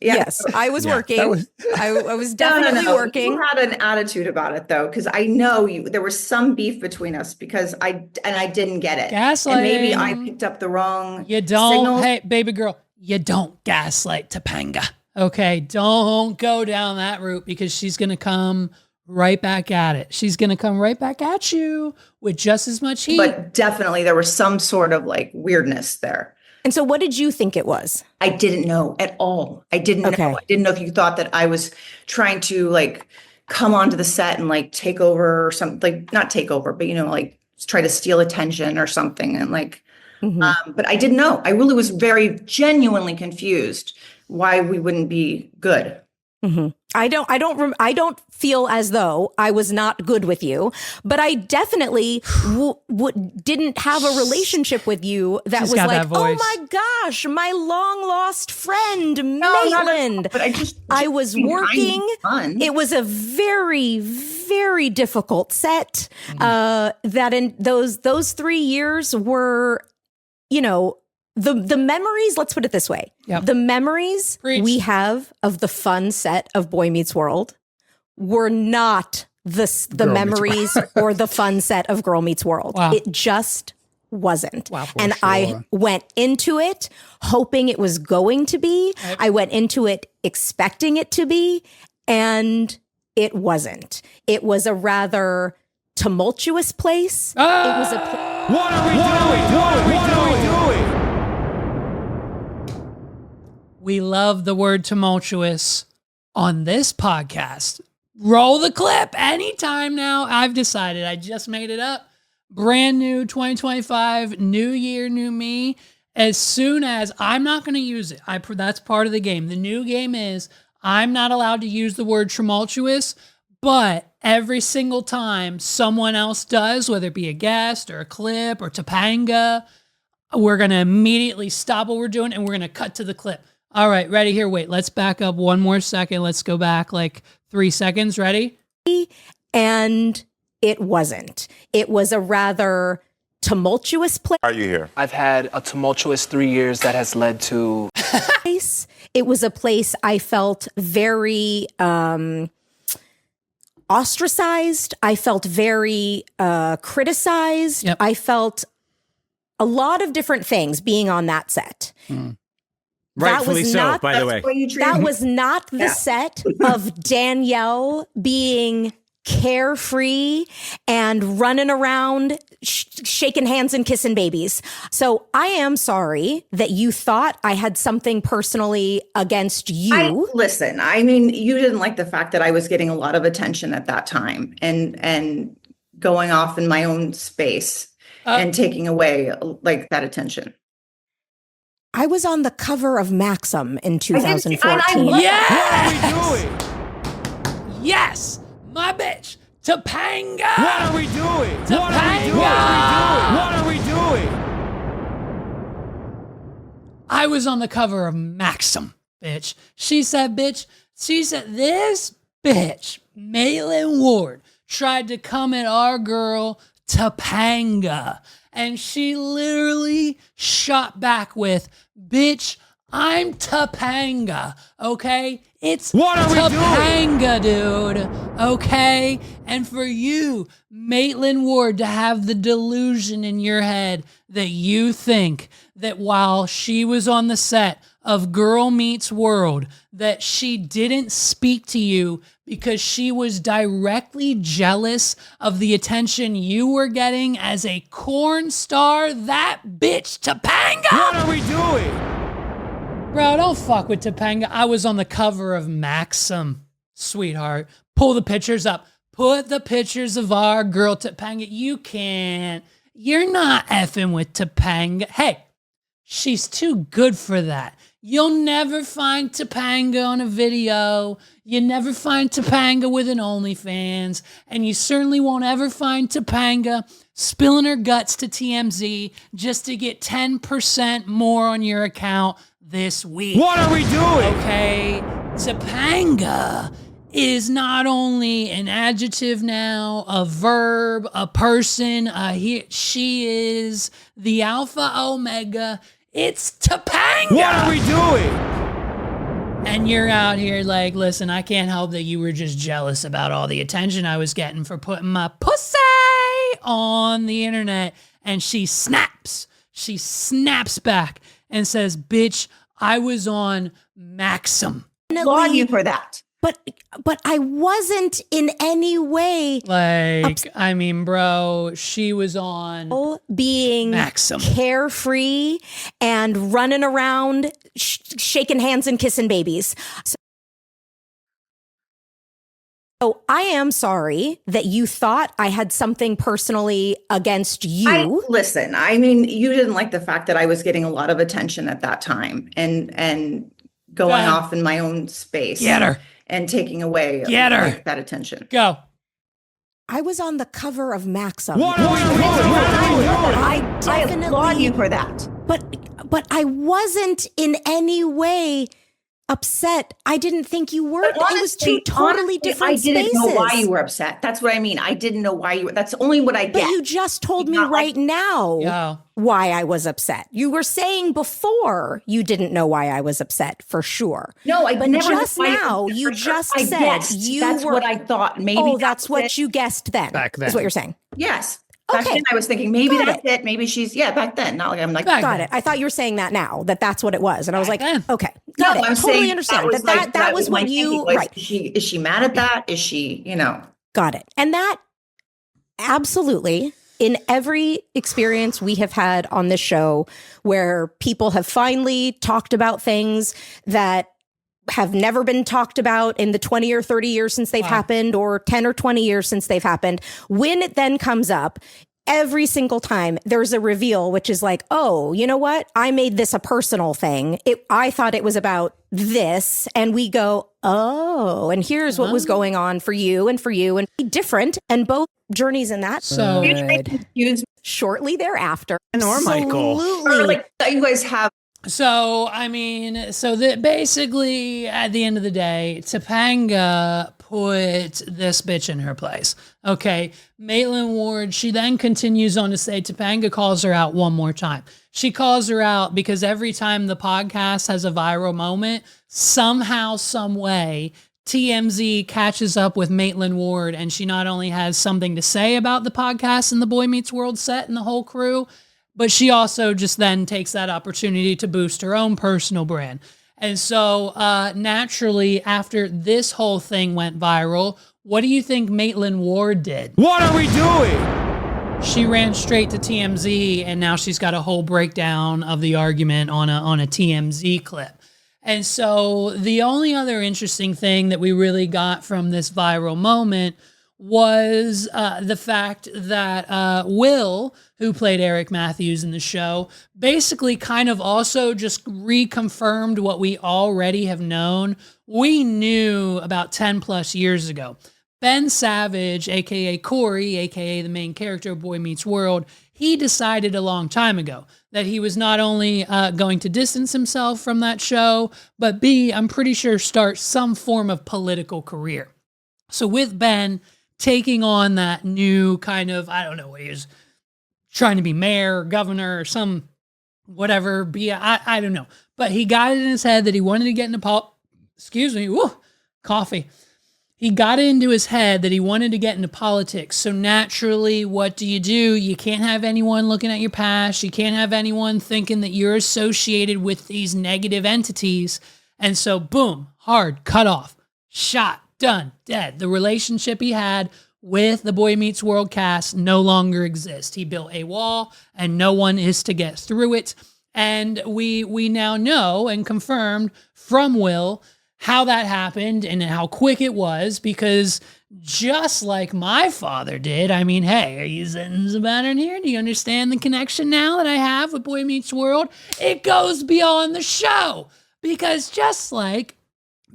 Speaker 4: Yeah.
Speaker 3: Yes, I was
Speaker 5: Yeah,
Speaker 3: working.
Speaker 5: that was-
Speaker 3: I was definitely working.
Speaker 4: You had an attitude about it though, because I know there was some beef between us because I didn't get it.
Speaker 1: Gaslighting.
Speaker 4: And maybe I picked up the wrong
Speaker 1: You don't,
Speaker 4: signals.
Speaker 1: hey, baby girl, you don't gaslight Topanga. Okay, don't go down that route because she's going to come right back at it. She's going to come right back at you with just as much heat.
Speaker 4: But definitely there was some sort of like weirdness there.
Speaker 3: And so what did you think it was?
Speaker 4: I didn't know at all. I didn't
Speaker 3: Okay.
Speaker 4: know. I didn't know if you thought that I was trying to like come onto the set and like take over or something, like not take over, but like try to steal attention or something. And like, but I didn't know. I really was very genuinely confused why we wouldn't be good.
Speaker 3: I don't feel as though I was not good with you, but I definitely didn't have a relationship with you that
Speaker 1: She's
Speaker 3: was
Speaker 1: got
Speaker 3: like,
Speaker 1: that voice.
Speaker 3: oh my gosh, my long lost friend
Speaker 4: not at all,
Speaker 3: Maitland.
Speaker 4: but
Speaker 3: I was
Speaker 4: being kind
Speaker 3: working.
Speaker 4: and fun.
Speaker 3: It was a very, very difficult set. That in those 3 years were, the memories. Let's put it this way:
Speaker 1: Yep.
Speaker 3: the memories
Speaker 1: Preach.
Speaker 3: we have of the fun set of Boy Meets World were not the
Speaker 5: Girl Meets
Speaker 3: memories or the fun set of Girl Meets World.
Speaker 1: Wow.
Speaker 3: It just wasn't.
Speaker 1: Wow.
Speaker 3: And I went into it hoping it was going to be.
Speaker 1: Right.
Speaker 3: I went into it expecting it to be, and it wasn't. It was a rather tumultuous place. It was a
Speaker 2: What are we doing? What are we doing?
Speaker 1: We love the word tumultuous on this podcast. Roll the clip anytime now. I've decided. I just made it up. Brand new 2025, new year, new me. As soon as I'm not going to use it, that's part of the game. The new game is I'm not allowed to use the word tumultuous, but every single time someone else does, whether it be a guest or a clip or Topanga, we're going to immediately stop what we're doing and we're going to cut to the clip. All right, ready? Here, wait. Let's back up one more second. Let's go back like 3 seconds. Ready?
Speaker 3: and it wasn't. It was a rather tumultuous
Speaker 5: Are you here?
Speaker 6: I've had a tumultuous 3 years that has led to
Speaker 3: place. It was a place I felt very ostracized. I felt very criticized.
Speaker 1: Yep.
Speaker 3: I felt a lot of different things being on that set.
Speaker 2: Rightfully so,
Speaker 3: not-
Speaker 2: by the way.
Speaker 3: That was not the set of Danielle being carefree and running around shaking hands and kissing babies. So I am sorry that you thought I had something personally against you.
Speaker 4: Listen, I mean, you didn't like the fact that I was getting a lot of attention at that time and going off in my own space and taking away like that attention.
Speaker 3: I was on the cover of Maxim in 2014.
Speaker 1: Yes!
Speaker 2: What are we doing?
Speaker 1: Yes! My bitch! Topanga!
Speaker 2: What are we doing? What are we doing?
Speaker 1: Topanga!
Speaker 2: What are we doing?
Speaker 1: I was on the cover of Maxim, bitch. She said, this bitch, Maitland Ward, tried to come at our girl, Topanga. And she literally shot back with, bitch, I'm Topanga, okay? It's
Speaker 2: What are we
Speaker 1: Topanga, dude, okay? And for you, Maitland Ward, to have the delusion in your head that you think that while she was on the set of Girl Meets World, that she didn't speak to you because she was directly jealous of the attention you were getting as a corn star, that bitch, Topanga!
Speaker 2: What are we doing?
Speaker 1: Bro, don't fuck with Topanga. I was on the cover of Maxim, sweetheart. Pull the pictures up. Put the pictures of our girl Topanga. You can't. You're not effing with Topanga. Hey, she's too good for that. You'll never find Topanga on a video. You never find Topanga with an OnlyFans. And you certainly won't ever find Topanga spilling her guts to TMZ just to get 10% more on your account this week.
Speaker 2: What are we doing?
Speaker 1: Okay, Topanga is not only an adjective now, a verb, a person, she is the alpha omega. It's Topanga.
Speaker 2: What are we doing?
Speaker 1: And you're out here like, listen, I can't help that you were just jealous about all the attention I was getting for putting my pussy on the internet. And she snaps back and says, bitch, I was on Maxim.
Speaker 4: Applaud you for that.
Speaker 3: But I wasn't in any way
Speaker 1: Like, I mean, bro, she was on
Speaker 3: being
Speaker 1: Maxim.
Speaker 3: carefree and running around shaking hands and kissing babies. So I am sorry that you thought I had something personally against you.
Speaker 4: Listen, I mean, you didn't like the fact that I was getting a lot of attention at that time and going
Speaker 1: ahead.
Speaker 4: off in my own space.
Speaker 1: Get her.
Speaker 4: And taking away
Speaker 1: Get her.
Speaker 4: like, that attention.
Speaker 1: Go.
Speaker 3: I was on the cover of Maxim.
Speaker 2: What are we doing?
Speaker 3: I
Speaker 4: I applaud you
Speaker 3: definitely,
Speaker 4: for that.
Speaker 3: but I wasn't in any way upset. I didn't think you were.
Speaker 4: But
Speaker 3: It was two totally
Speaker 4: honestly,
Speaker 3: different
Speaker 4: I didn't
Speaker 3: spaces.
Speaker 4: know why you were upset. That's what I mean. I didn't know why you were. That's only what I
Speaker 3: But
Speaker 4: get.
Speaker 3: you just told me
Speaker 4: Not like-
Speaker 3: right now
Speaker 1: Yo.
Speaker 3: why I was upset. You were saying before you didn't know why I was upset, for sure.
Speaker 4: No, I
Speaker 3: But
Speaker 4: never knew
Speaker 3: just
Speaker 4: why you
Speaker 3: now,
Speaker 4: were upset
Speaker 3: you
Speaker 4: for sure.
Speaker 3: just
Speaker 4: I
Speaker 3: said
Speaker 4: guessed.
Speaker 3: you
Speaker 4: That's
Speaker 3: were-
Speaker 4: what I thought. Maybe
Speaker 3: Oh,
Speaker 4: that
Speaker 3: that's
Speaker 4: was
Speaker 3: what
Speaker 4: it.
Speaker 3: you guessed then.
Speaker 2: Back then.
Speaker 3: Is what you're saying.
Speaker 4: Yes. Back
Speaker 3: Okay.
Speaker 4: then I was thinking maybe
Speaker 3: Got
Speaker 4: that's it. Maybe she's back then. Not like I'm like
Speaker 1: Back
Speaker 3: Got
Speaker 1: then.
Speaker 3: it. I thought you were saying that now, that's what it was. And I was like,
Speaker 1: then.
Speaker 3: okay,
Speaker 4: no,
Speaker 3: got it.
Speaker 4: I'm
Speaker 3: Totally
Speaker 4: saying
Speaker 3: understand.
Speaker 4: was
Speaker 3: That was
Speaker 4: my
Speaker 3: what you,
Speaker 4: thinking was,
Speaker 3: right.
Speaker 4: Is she mad at that? Is she,
Speaker 3: Got it. And that absolutely, in every experience we have had on this show where people have finally talked about things that have never been talked about in the 20 or 30 years since they've happened, or 10 or 20 years since they've happened, when it then comes up, every single time there's a reveal, which is like, oh, you know what? I made this a personal thing. I thought it was about this. And we go, oh, and here's what was going on for you and different. And both journeys in that.
Speaker 1: So
Speaker 4: Excuse me.
Speaker 3: Shortly thereafter.
Speaker 2: Or Michael.
Speaker 3: Absolutely.
Speaker 4: Or like you guys have
Speaker 1: So, I mean, so that basically at the end of the day, Topanga put this bitch in her place. Okay. Maitland Ward, she then continues on to say Topanga calls her out one more time. She calls her out because every time the podcast has a viral moment, somehow, some way, TMZ catches up with Maitland Ward, and she not only has something to say about the podcast and the Boy Meets World set and the whole crew, but she also just then takes that opportunity to boost her own personal brand. And so naturally, after this whole thing went viral, what do you think Maitland Ward did?
Speaker 2: What are we doing?
Speaker 1: She ran straight to TMZ, and now she's got a whole breakdown of the argument on a TMZ clip. And so the only other interesting thing that we really got from this viral moment was the fact that Will, who played Eric Matthews in the show, basically kind of also just reconfirmed what we already have known. We knew about 10 plus years ago. Ben Savage, aka Corey, aka the main character of Boy Meets World, he decided a long time ago that he was not only going to distance himself from that show, but B, I'm pretty sure start some form of political career. So with Ben taking on that new kind of, I don't know what he was trying to be, mayor or governor or some whatever, I don't know. But he got it in his head that he wanted to get into coffee. He got it into his head that he wanted to get into politics. So naturally, what do? You can't have anyone looking at your past. You can't have anyone thinking that you're associated with these negative entities. And so boom, hard, cut off, shot, done, dead. The relationship he had with the Boy Meets World cast no longer exists. He built a wall and no one is to get through it. And we now know and confirmed from Will how that happened and how quick it was, because just like my father did, I mean, hey, are you sitting the pattern here? Do you understand the connection now that I have with Boy Meets World? It goes beyond the show, because just like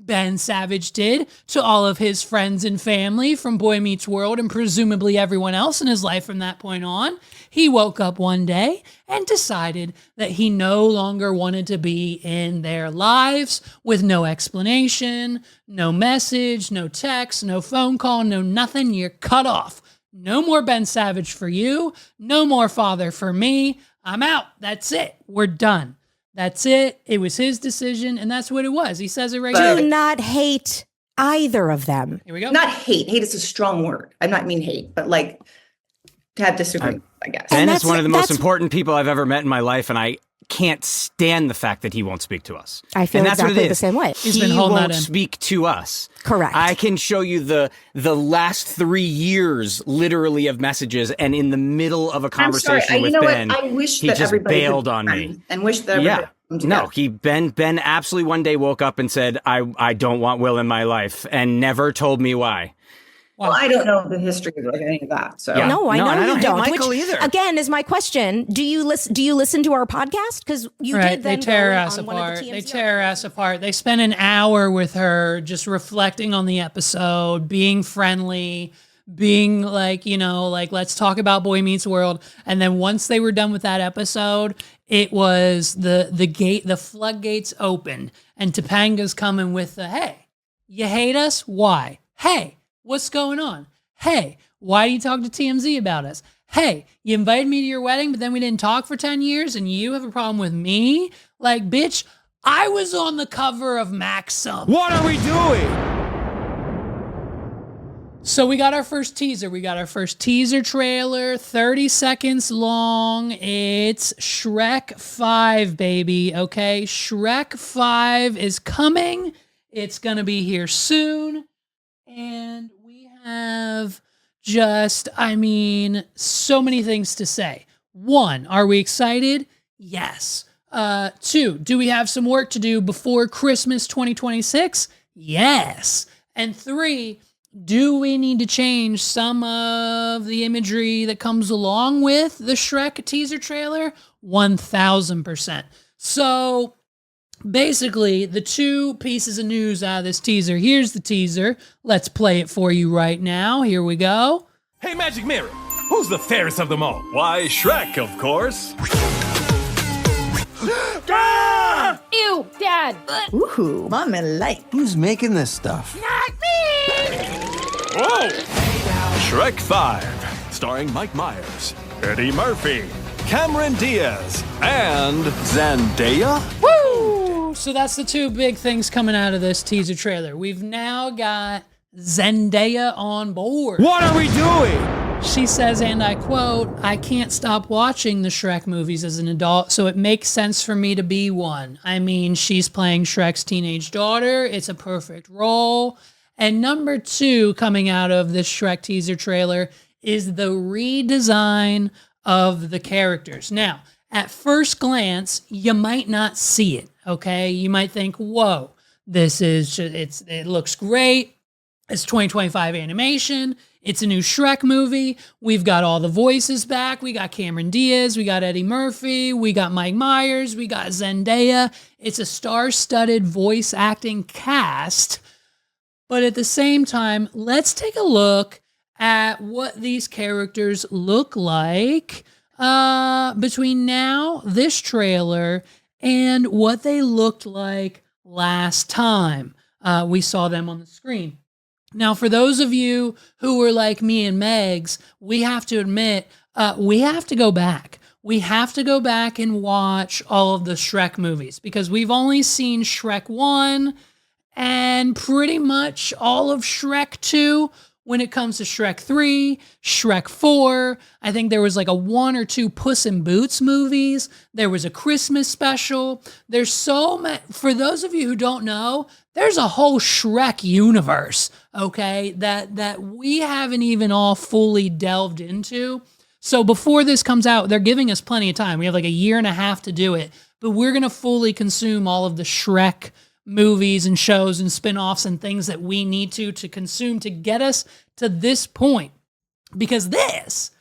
Speaker 1: Ben Savage did to all of his friends and family from Boy Meets World and presumably everyone else in his life from that point on, he woke up one day and decided that he no longer wanted to be in their lives with no explanation, no message, no text, no phone call, no nothing. You're cut off. No more Ben Savage for you. No more father for me. I'm out. That's it. We're done. That's it. It was his decision, and that's what it was. He says it right
Speaker 3: Do
Speaker 1: here.
Speaker 3: not hate either of them.
Speaker 1: Here we go.
Speaker 4: Not hate. Hate is a strong word. I not mean hate, but like to have disagreement, I guess.
Speaker 5: Ben
Speaker 3: And
Speaker 5: is one of the most
Speaker 3: that's-
Speaker 5: important people I've ever met in my life, and I can't stand the fact that he won't speak to us.
Speaker 3: I feel
Speaker 5: and that's
Speaker 3: exactly
Speaker 5: what it
Speaker 3: the
Speaker 5: is.
Speaker 3: same way.
Speaker 1: He's been
Speaker 5: He
Speaker 1: holding that
Speaker 5: won't
Speaker 1: in.
Speaker 5: speak to us.
Speaker 3: Correct.
Speaker 5: I can show you the last 3 years, literally, of messages, and in the middle of a
Speaker 4: I'm
Speaker 5: conversation
Speaker 4: sorry.
Speaker 5: with
Speaker 4: You know
Speaker 5: Ben,
Speaker 4: what? I wish
Speaker 5: he
Speaker 4: that
Speaker 5: just
Speaker 4: everybody
Speaker 5: bailed
Speaker 4: could be
Speaker 5: on me.
Speaker 4: friends and wish that everybody
Speaker 5: Yeah.
Speaker 4: could come together.
Speaker 5: No, Ben absolutely one day woke up and said, I don't want Will in my life, and never told me why.
Speaker 4: Well, I don't know the history of like any of that. So
Speaker 5: Yeah.
Speaker 3: No, I
Speaker 5: No,
Speaker 3: know
Speaker 5: and I
Speaker 3: you
Speaker 5: don't hate
Speaker 3: don't.
Speaker 5: Michael
Speaker 3: Which,
Speaker 5: either.
Speaker 3: again, is my question. Do you listen to our podcast? Because you
Speaker 1: Right,
Speaker 3: did
Speaker 1: they
Speaker 3: then
Speaker 1: tear
Speaker 3: go
Speaker 1: us
Speaker 3: on one of the
Speaker 1: apart.
Speaker 3: TMZ
Speaker 1: They tear us apart. They spent an hour with her just reflecting on the episode, being friendly, being like, like, let's talk about Boy Meets World. And then once they were done with that episode, it was the floodgates opened, and Topanga's coming with the, hey, you hate us? Why? Hey, what's going on? Hey, why do you talk to TMZ about us? Hey, you invited me to your wedding, but then we didn't talk for 10 years and you have a problem with me? Like, bitch, I was on the cover of Maxim.
Speaker 2: What are we doing?
Speaker 1: So we got our first teaser. We got our first teaser trailer, 30 seconds long. It's Shrek 5, baby, okay? Shrek 5 is coming. It's going to be here soon. And we have just, so many things to say. 1, are we excited? Yes. 2, do we have some work to do before Christmas 2026? Yes. And 3, do we need to change some of the imagery that comes along with the Shrek teaser trailer? 1000%. So basically, the 2 pieces of news out of this teaser. Here's the teaser. Let's play it for you right now. Here we go.
Speaker 7: Hey, Magic Mirror, who's the fairest of them all? Why, Shrek, of course.
Speaker 8: you, Dad.
Speaker 3: Ooh, Mama like.
Speaker 2: Who's making this stuff?
Speaker 7: Whoa! Shrek 5, starring Mike Myers, Eddie Murphy, Cameron Diaz, and Zendaya?
Speaker 1: Woo! So that's the two big things coming out of this teaser trailer. We've now got Zendaya on board.
Speaker 2: What are we doing?
Speaker 1: She says, and I quote, "I can't stop watching the Shrek movies as an adult, so it makes sense for me to be one." I mean, she's playing Shrek's teenage daughter. It's a perfect role. And number two coming out of this Shrek teaser trailer is the redesign of the characters. Now, at first glance, you might not see it, okay? You might think, whoa, it looks great. It's 2025 animation. It's a new Shrek movie. We've got all the voices back. We got Cameron Diaz. We got Eddie Murphy. We got Mike Myers. We got Zendaya. It's a star-studded voice acting cast. But at the same time, let's take a look at what these characters look like between now, this trailer, and what they looked like last time we saw them on the screen. Now, for those of you who were like me and Megs, we have to admit, we have to go back. We have to go back and watch all of the Shrek movies because we've only seen Shrek 1 and pretty much all of Shrek 2. When it comes to Shrek 3, Shrek 4, I think there was like a 1 or 2 Puss in Boots movies. There was a Christmas special. There's so many. For those of you who don't know, there's a whole Shrek universe, okay, that we haven't even all fully delved into. So before this comes out, they're giving us plenty of time. We have like a year and a half to do it, but we're going to fully consume all of the Shrek movies and shows and spin-offs and things that we need to consume to get us to this point. Because this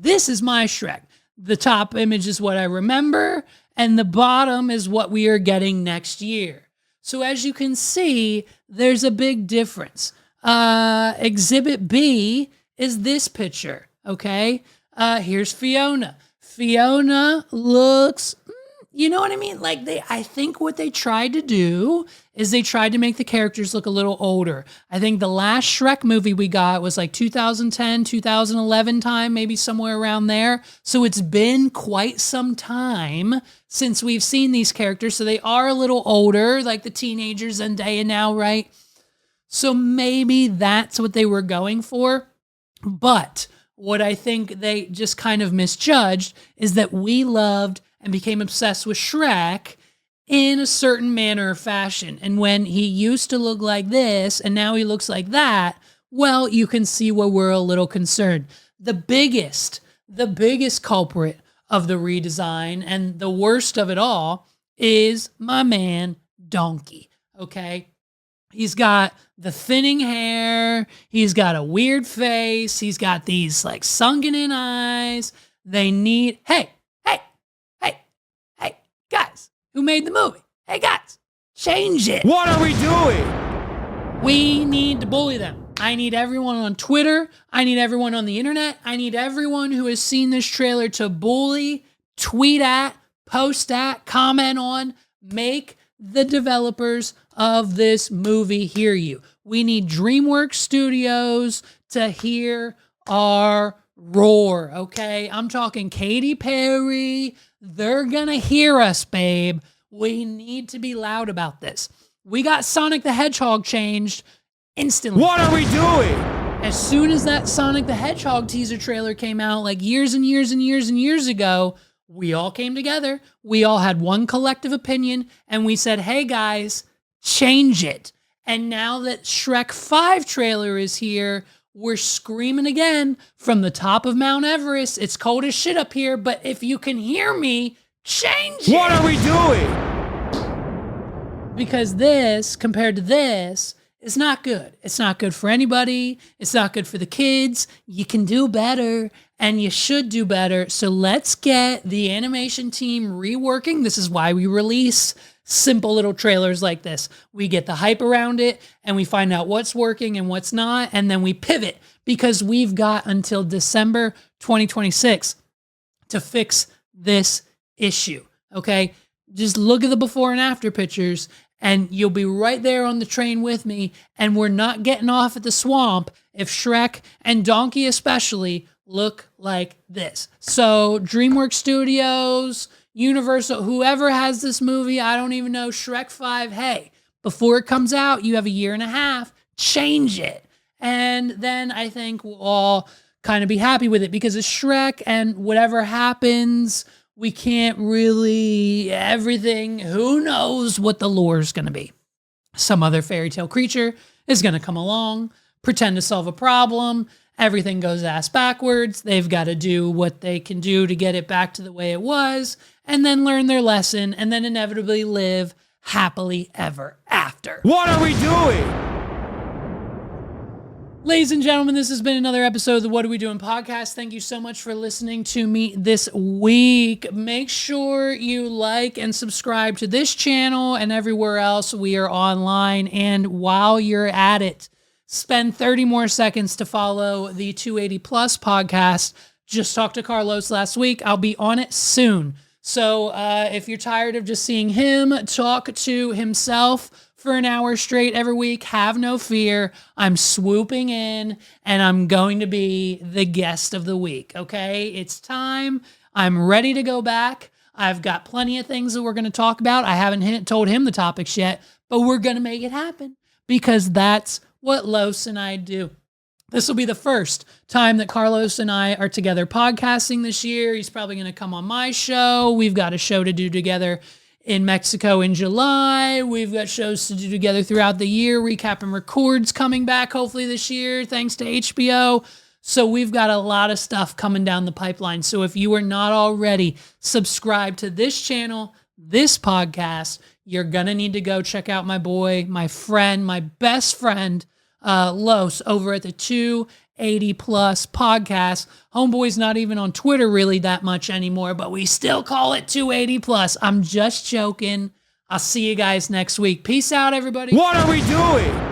Speaker 1: is my Shrek. The top image is what I remember, and the bottom is what we are getting next year. So as you can see, there's a big difference. Exhibit B is this picture, okay? Here's Fiona. Fiona looks, you know what I mean? Like I think what they tried to do is they tried to make the characters look a little older. I think the last Shrek movie we got was like 2010, 2011 time, maybe somewhere around there. So it's been quite some time since we've seen these characters. So they are a little older, like the teenagers Zendaya now, right? So maybe that's what they were going for. But what I think they just kind of misjudged is that we loved and became obsessed with Shrek in a certain manner or fashion. And when he used to look like this and now he looks like that, well, you can see where we're a little concerned. The biggest culprit of the redesign and the worst of it all is my man Donkey, okay? He's got the thinning hair. He's got a weird face. He's got these like sunken in eyes. They need, hey, guys, who made the movie? Hey, guys, change it.
Speaker 2: What are we doing?
Speaker 1: We need to bully them. I need everyone on Twitter. I need everyone on the internet. I need everyone who has seen this trailer to bully, tweet at, post at, comment on, make the developers of this movie hear you. We need DreamWorks Studios to hear our roar, okay? I'm talking Katy Perry. They're gonna hear us, babe. We need to be loud about this. We got Sonic the Hedgehog changed instantly.
Speaker 2: What are we doing?
Speaker 1: As soon as that Sonic the Hedgehog teaser trailer came out, like years and years and years and years ago, we all came together. We all had one collective opinion, and we said, hey guys, change it. And now that Shrek 5 trailer is here, we're screaming again from the top of Mount Everest. It's cold as shit up here, but if you can hear me, change it.
Speaker 2: What are we doing?
Speaker 1: Because this, compared to this, is not good. It's not good for anybody. It's not good for the kids. You can do better, and you should do better. So let's get the animation team reworking. This is why we release simple little trailers like this. We get the hype around it, and we find out what's working and what's not, and then we pivot because we've got until December 2026 to fix this issue, okay? Just look at the before and after pictures, and you'll be right there on the train with me. And we're not getting off at the swamp if Shrek and Donkey especially look like this. So DreamWorks Studios, Universal, whoever has this movie, I don't even know, Shrek 5, hey, before it comes out, you have a year and a half, change it. And then I think we'll all kind of be happy with it, because it's Shrek, and whatever happens, we can't really, everything, who knows what the lore is going to be. Some other fairy tale creature is going to come along, pretend to solve a problem. Everything goes ass backwards. They've got to do what they can do to get it back to the way it was, and then learn their lesson, and then inevitably live happily ever after.
Speaker 2: What are we doing?
Speaker 1: Ladies and gentlemen, this has been another episode of the What Are We Doing podcast. Thank you so much for listening to me this week. Make sure you like and subscribe to this channel and everywhere else we are online. And while you're at it, spend 30 more seconds to follow the 280 Plus podcast. Just talked to Carlos last week. I'll be on it soon. So if you're tired of just seeing him talk to himself for an hour straight every week, have no fear. I'm swooping in and I'm going to be the guest of the week, okay? It's time. I'm ready to go back. I've got plenty of things that we're going to talk about. I haven't told him the topics yet, but we're going to make it happen, because that's what Los and I do. This will be the first time that Carlos and I are together podcasting this year. He's probably going to come on my show. We've got a show to do together in Mexico in July. We've got shows to do together throughout the year. Recap and Records coming back hopefully this year, thanks to HBO. So we've got a lot of stuff coming down the pipeline. So if you are not already subscribed to this channel, this podcast, you're going to need to go check out my boy, my friend, my best friend, Los, over at the 280 Plus podcast. Homeboy's not even on Twitter really that much anymore, but we still call it 280 Plus. I'm just joking. I'll see you guys next week. Peace out, everybody.
Speaker 2: What are we doing?